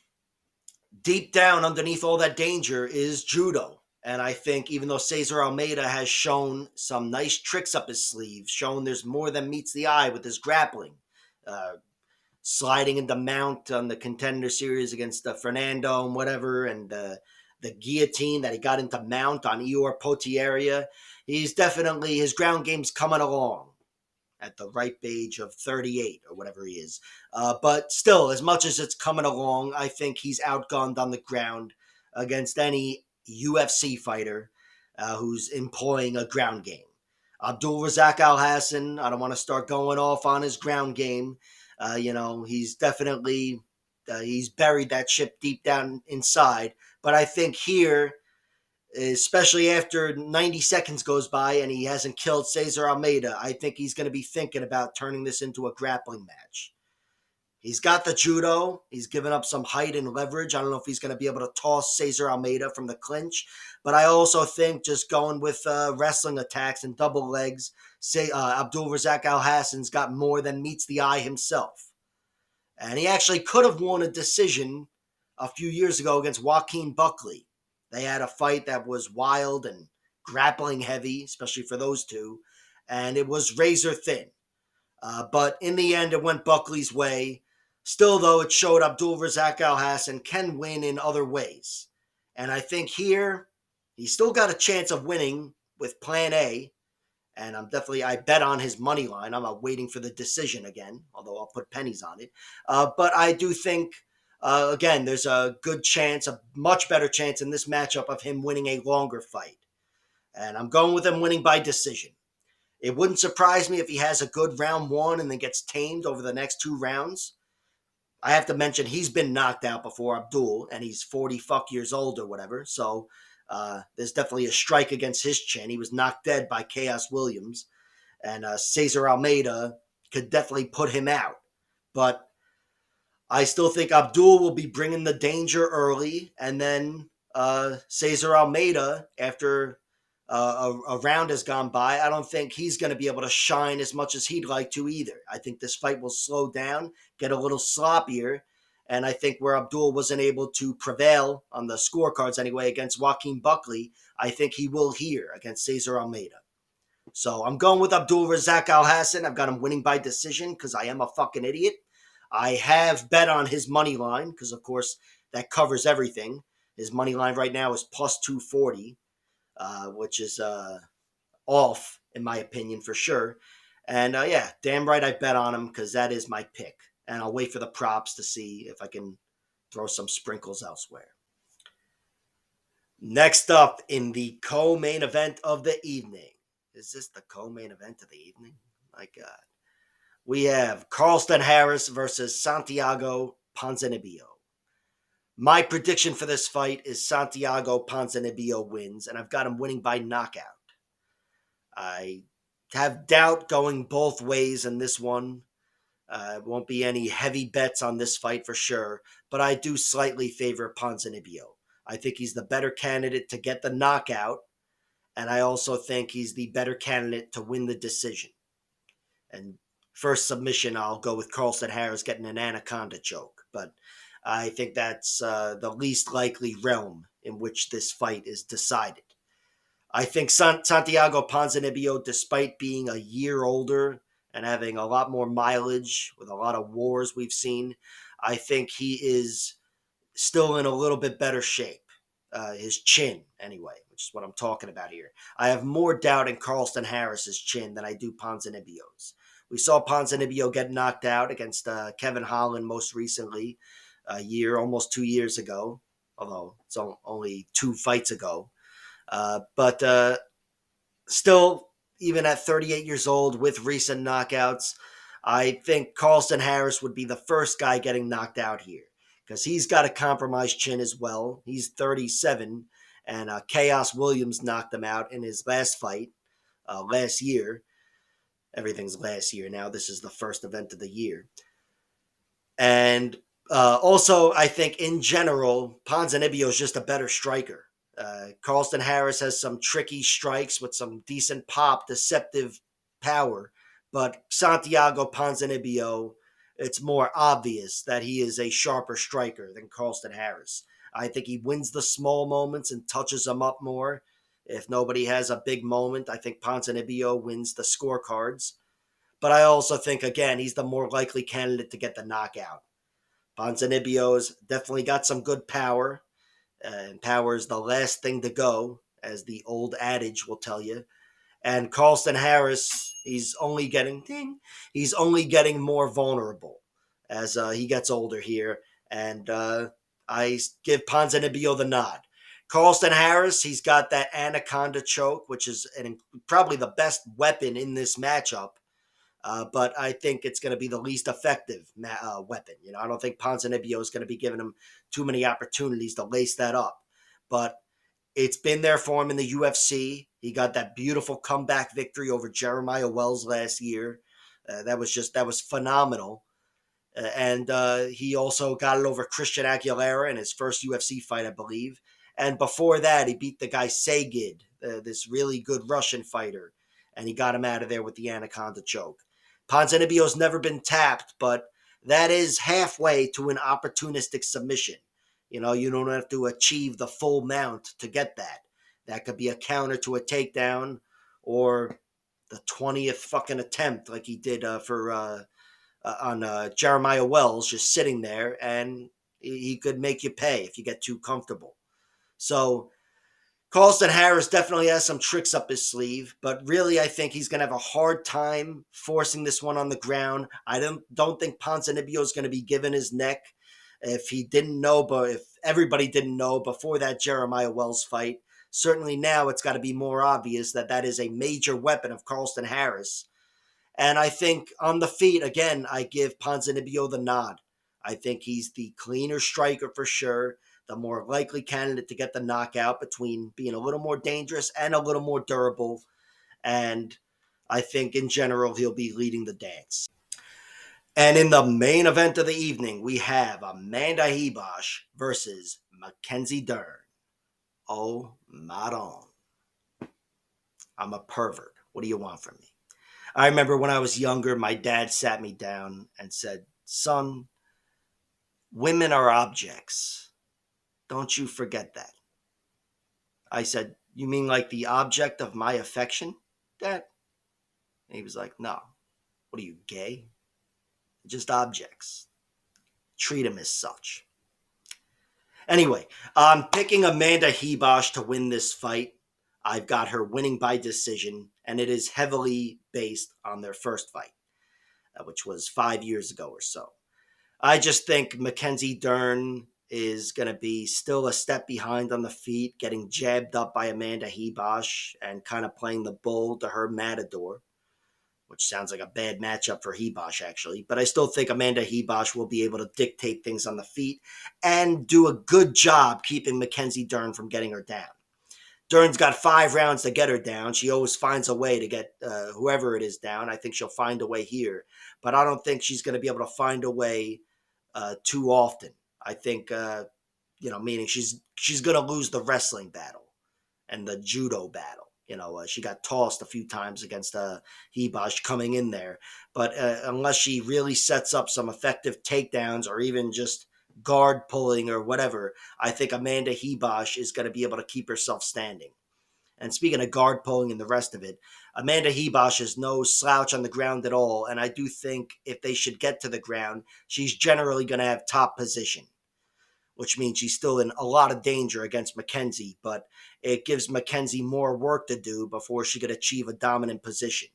Speaker 1: deep down underneath all that danger is judo. And I think even though Cesar Almeida has shown some nice tricks up his sleeve, shown there's more than meets the eye with his grappling, sliding into mount on the contender series against Fernando and whatever, and the guillotine that he got into mount on Ihor Potieria. He's definitely, his ground game's coming along at the ripe age of 38 or whatever he is. But still, as much as it's coming along, I think he's outgunned on the ground against any UFC fighter who's employing a ground game. Abdul Razak Al Hassan, I don't want to start going off on his ground game. He's definitely, he's buried that ship deep down inside. But I think here, especially after 90 seconds goes by and he hasn't killed Cesar Almeida, I think he's going to be thinking about turning this into a grappling match. He's got the judo. He's given up some height and leverage. I don't know if he's going to be able to toss Cesar Almeida from the clinch. But I also think just going with wrestling attacks and double legs, Abdul Razak Al Hassan's got more than meets the eye himself. And he actually could have won a decision a few years ago against Joaquin Buckley. They had a fight that was wild and grappling heavy, especially for those two. And it was razor thin. But in the end, it went Buckley's way. Still, though, it showed Abdul Razak Al Hassan can win in other ways. And I think here, he's still got a chance of winning with plan A. And I bet on his money line. I'm not waiting for the decision again, although I'll put pennies on it. But I do think, again, there's a good chance, a much better chance in this matchup of him winning a longer fight. And I'm going with him winning by decision. It wouldn't surprise me if he has a good round one and then gets tamed over the next 2 rounds. I have to mention he's been knocked out before, Abdul, and he's 40 fuck years old or whatever. So there's definitely a strike against his chin. He was knocked dead by Chaos Williams, and Cesar Almeida could definitely put him out. But I still think Abdul will be bringing the danger early, and then Cesar Almeida, after a round has gone by, I don't think he's going to be able to shine as much as he'd like to either. I think this fight will slow down, get a little sloppier, And I think where Abdul wasn't able to prevail on the scorecards anyway against Joaquin Buckley, I think he will here against Cesar Almeida. So I'm going with Abdul Razak Al Hassan. I've got him winning by decision because I am a fucking idiot. I have bet on his money line because, of course, that covers everything. His money line right now is plus 240, which is off, in my opinion, for sure. And yeah, damn right I bet on him because that is my pick. And I'll wait for the props to see if I can throw some sprinkles elsewhere. Next up in the co-main event of the evening. Is this the co-main event of the evening? My God. We have Carlston Harris versus Santiago Ponzinibbio. My prediction for this fight is Santiago Ponzinibbio wins, and I've got him winning by knockout. I have doubt going both ways in this one. Won't be any heavy bets on this fight for sure, but I do slightly favor Ponzinibbio. I think he's the better candidate to get the knockout, and I also think he's the better candidate to win the decision. And first submission, I'll go with Carlston Harris getting an anaconda choke, but I think that's the least likely realm in which this fight is decided. I think Santiago Ponzinibbio, despite being a year older and having a lot more mileage with a lot of wars we've seen, I think he is still in a little bit better shape. His chin, anyway, which is what I'm talking about here. I have more doubt in Carlston Harris's chin than I do Ponzinibbio's. We saw Ponzinibbio get knocked out against Kevin Holland most recently, almost 2 years ago, although it's only 2 fights ago. But still, even at 38 years old with recent knockouts, I think Carlston Harris would be the first guy getting knocked out here because he's got a compromised chin as well. He's 37, and Chaos Williams knocked him out in his last fight last year. Everything's last year now. This is the first event of the year. And also, I think in general, Ponzinibbio is just a better striker. Carlston Harris has some tricky strikes with some decent pop, deceptive power. But Santiago Ponzinibbio, it's more obvious that he is a sharper striker than Carlston Harris. I think he wins the small moments and touches them up more. If nobody has a big moment, I think Ponzinibbio wins the scorecards. But I also think, again, he's the more likely candidate to get the knockout. Ponzinibbio's definitely got some good power, and power is the last thing to go, as the old adage will tell you. And Carlston Harris, he's only getting more vulnerable as he gets older here. And I give Ponzinibbio the nod. Carlston Harris, he's got that anaconda choke, which is probably the best weapon in this matchup. But I think it's going to be the least effective weapon. I don't think Ponzinibbio is going to be giving him too many opportunities to lace that up. But it's been there for him in the UFC. He got that beautiful comeback victory over Jeremiah Wells last year. That was phenomenal. And he also got it over Christian Aguilera in his first UFC fight, I believe. And before that, he beat the guy Sagid, this really good Russian fighter. And he got him out of there with the anaconda choke. Ponzinibbio's never been tapped, but that is halfway to an opportunistic submission. You don't have to achieve the full mount to get that. That could be a counter to a takedown or the 20th fucking attempt like he did on Jeremiah Wells, just sitting there, and he could make you pay if you get too comfortable. So Carlston Harris definitely has some tricks up his sleeve, but really I think he's going to have a hard time forcing this one on the ground. I don't think Ponzinibbio is going to be given his neck. If everybody didn't know before that Jeremiah Wells fight, certainly now it's got to be more obvious that is a major weapon of Carlston Harris. And I think on the feet, again, I give Ponzinibbio the nod. I think he's the cleaner striker for sure, the more likely candidate to get the knockout between being a little more dangerous and a little more durable. And I think in general, he'll be leading the dance. And in the main event of the evening, we have Amanda Ribas versus Mackenzie Dern. Oh, madon. I'm a pervert. What do you want from me? I remember when I was younger, my dad sat me down and said, son, Women are objects. Don't you forget that. I said, you mean like the object of my affection, Dad? And he was like, no. What are you, gay? Just objects. Treat them as such. Anyway, I'm picking Amanda Ribas to win this fight. I've got her winning by decision, and it is heavily based on their first fight, which was 5 years ago or so. I just think Mackenzie Dern is going to be still a step behind on the feet, getting jabbed up by Amanda Ribas and kind of playing the bull to her matador, which sounds like a bad matchup for Ribas, actually. But I still think Amanda Ribas will be able to dictate things on the feet and do a good job keeping Mackenzie Dern from getting her down. Dern's got 5 rounds to get her down. She always finds a way to get whoever it is down. I think she'll find a way here. But I don't think she's going to be able to find a way too often. I think, meaning she's going to lose the wrestling battle and the judo battle. She got tossed a few times against Ribas coming in there. But unless she really sets up some effective takedowns or even just guard pulling or whatever, I think Amanda Ribas is going to be able to keep herself standing. And speaking of guard pulling and the rest of it, Amanda Ribas is no slouch on the ground at all. And I do think if they should get to the ground, she's generally going to have top position, which means she's still in a lot of danger against Mackenzie, but it gives Mackenzie more work to do before she could achieve a dominant position.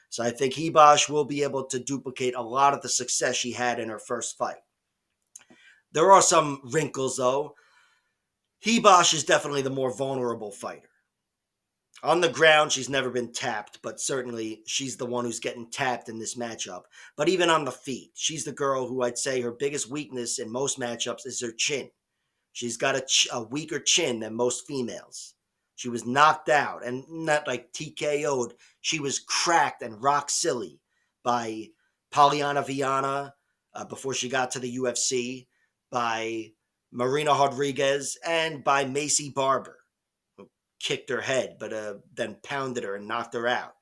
Speaker 1: So I think Ribas will be able to duplicate a lot of the success she had in her first fight. There are some wrinkles, though. Ribas is definitely the more vulnerable fighter. On the ground, she's never been tapped, but certainly she's the one who's getting tapped in this matchup. But even on the feet, she's the girl who I'd say her biggest weakness in most matchups is her chin. She's got a weaker chin than most females. She was knocked out, and not like TKO'd. She was cracked and rock silly by Poliana Viana before she got to the UFC, by Marina Rodriguez, and by Macy Barber, who kicked her head, but then pounded her and knocked her out,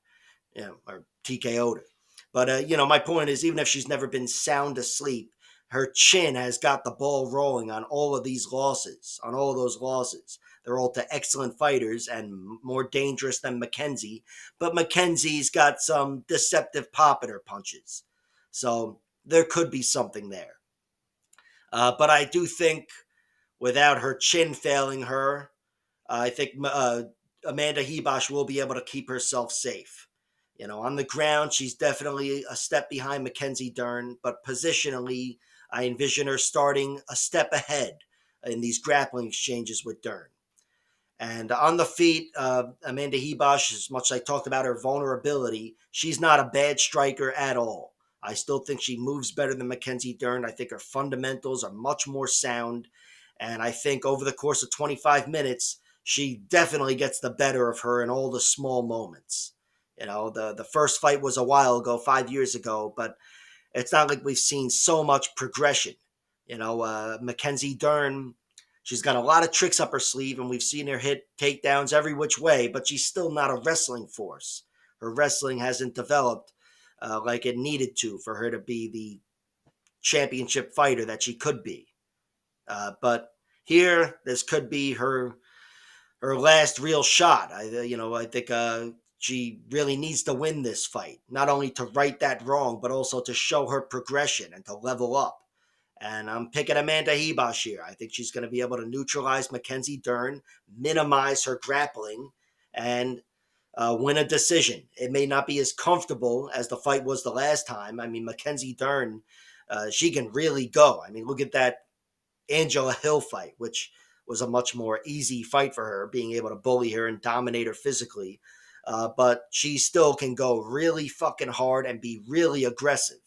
Speaker 1: or TKO'd her. But, my point is, even if she's never been sound asleep, her chin has got the ball rolling on all of these losses, on all of those losses. They're all to excellent fighters and more dangerous than Mackenzie. But Mackenzie's got some deceptive pop in her punches. So there could be something there. But I do think without her chin failing her, I think Amanda Ribas will be able to keep herself safe. On the ground, she's definitely a step behind Mackenzie Dern, but positionally, I envision her starting a step ahead in these grappling exchanges with Dern. And on the feet, Amanda Ribas, as much as I talked about her vulnerability, she's not a bad striker at all. I still think she moves better than Mackenzie Dern. I think her fundamentals are much more sound. And I think over the course of 25 minutes, she definitely gets the better of her in all the small moments. The first fight was a while ago, 5 years ago, but it's not like we've seen so much progression. Mackenzie Dern, she's got a lot of tricks up her sleeve, and we've seen her hit takedowns every which way, but she's still not a wrestling force. Her wrestling hasn't developed like it needed to for her to be the championship fighter that she could be. But here, this could be her last real shot. I think she really needs to win this fight, not only to right that wrong, but also to show her progression and to level up. And I'm picking Amanda Ribas here. I think she's going to be able to neutralize Mackenzie Dern, minimize her grappling, and win a decision. It may not be as comfortable as the fight was the last time. I mean, Mackenzie Dern, she can really go. I mean, look at that Angela Hill fight, which was a much more easy fight for her, being able to bully her and dominate her physically. But she still can go really fucking hard and be really aggressive.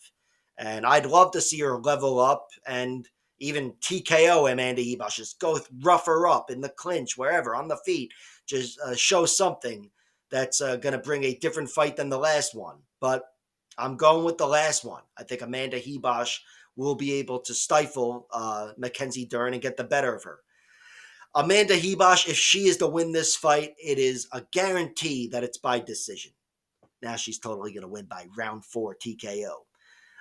Speaker 1: And I'd love to see her level up and even TKO Amanda Ribas. Just go rough her up in the clinch, wherever, on the feet. Just show something that's going to bring a different fight than the last one. But I'm going with the last one. I think Amanda Ribas will be able to stifle Mackenzie Dern and get the better of her. Amanda Ribas, if she is to win this fight, it is a guarantee that it's by decision. Now she's totally going to win by round 4 TKO.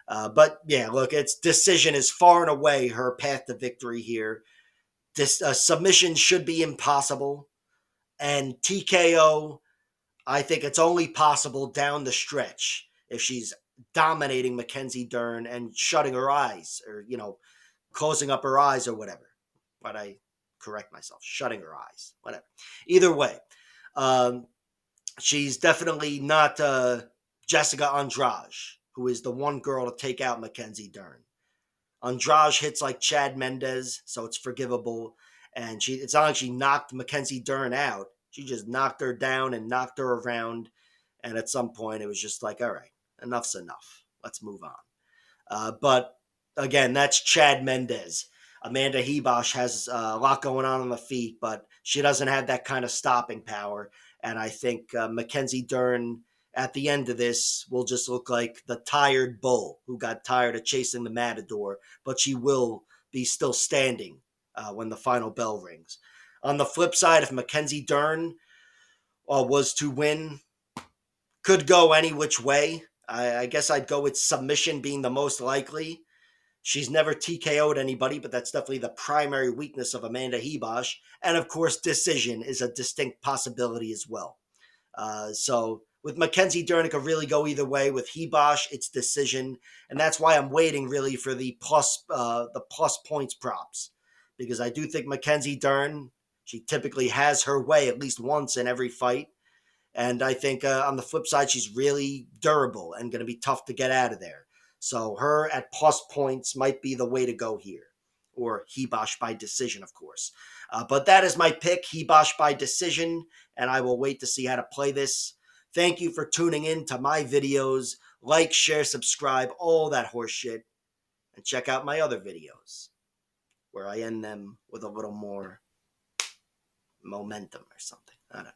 Speaker 1: But yeah, look, its decision is far and away her path to victory here. This submission should be impossible, and TKO, I think it's only possible down the stretch if she's dominating Mackenzie Dern and shutting her eyes, or closing up her eyes or whatever. But I correct myself, shutting her eyes, whatever. Either way, um, she's definitely not Jessica Andrade, who is the one girl to take out Mackenzie Dern. Andrade hits like Chad Mendez, so it's forgivable. And it's not like she knocked Mackenzie Dern out. She just knocked her down and knocked her around. And at some point, it was just like, all right, enough's enough. Let's move on. But again, that's Chad Mendez. Amanda Ribas has a lot going on the feet, but she doesn't have that kind of stopping power. And I think Mackenzie Dern at the end of this will just look like the tired bull who got tired of chasing the matador, but she will be still standing when the final bell rings. On the flip side, if Mackenzie Dern was to win, could go any which way. I guess I'd go with submission being the most likely. She's never TKO'd anybody, but that's definitely the primary weakness of Amanda Ribas. And of course, decision is a distinct possibility as well. So with Mackenzie Dern, it could really go either way. With Ribas, it's decision, and that's why I'm waiting really for the plus points props, because I do think Mackenzie Dern, she typically has her way at least once in every fight. And I think on the flip side, she's really durable and going to be tough to get out of there. So her at plus points might be the way to go here. Or Ribas by decision, of course. But that is my pick, Ribas by decision, and I will wait to see how to play this. Thank you for tuning in to my videos. Like, share, subscribe, all that horse shit. And check out my other videos, where I end them with a little more momentum or something. I don't know.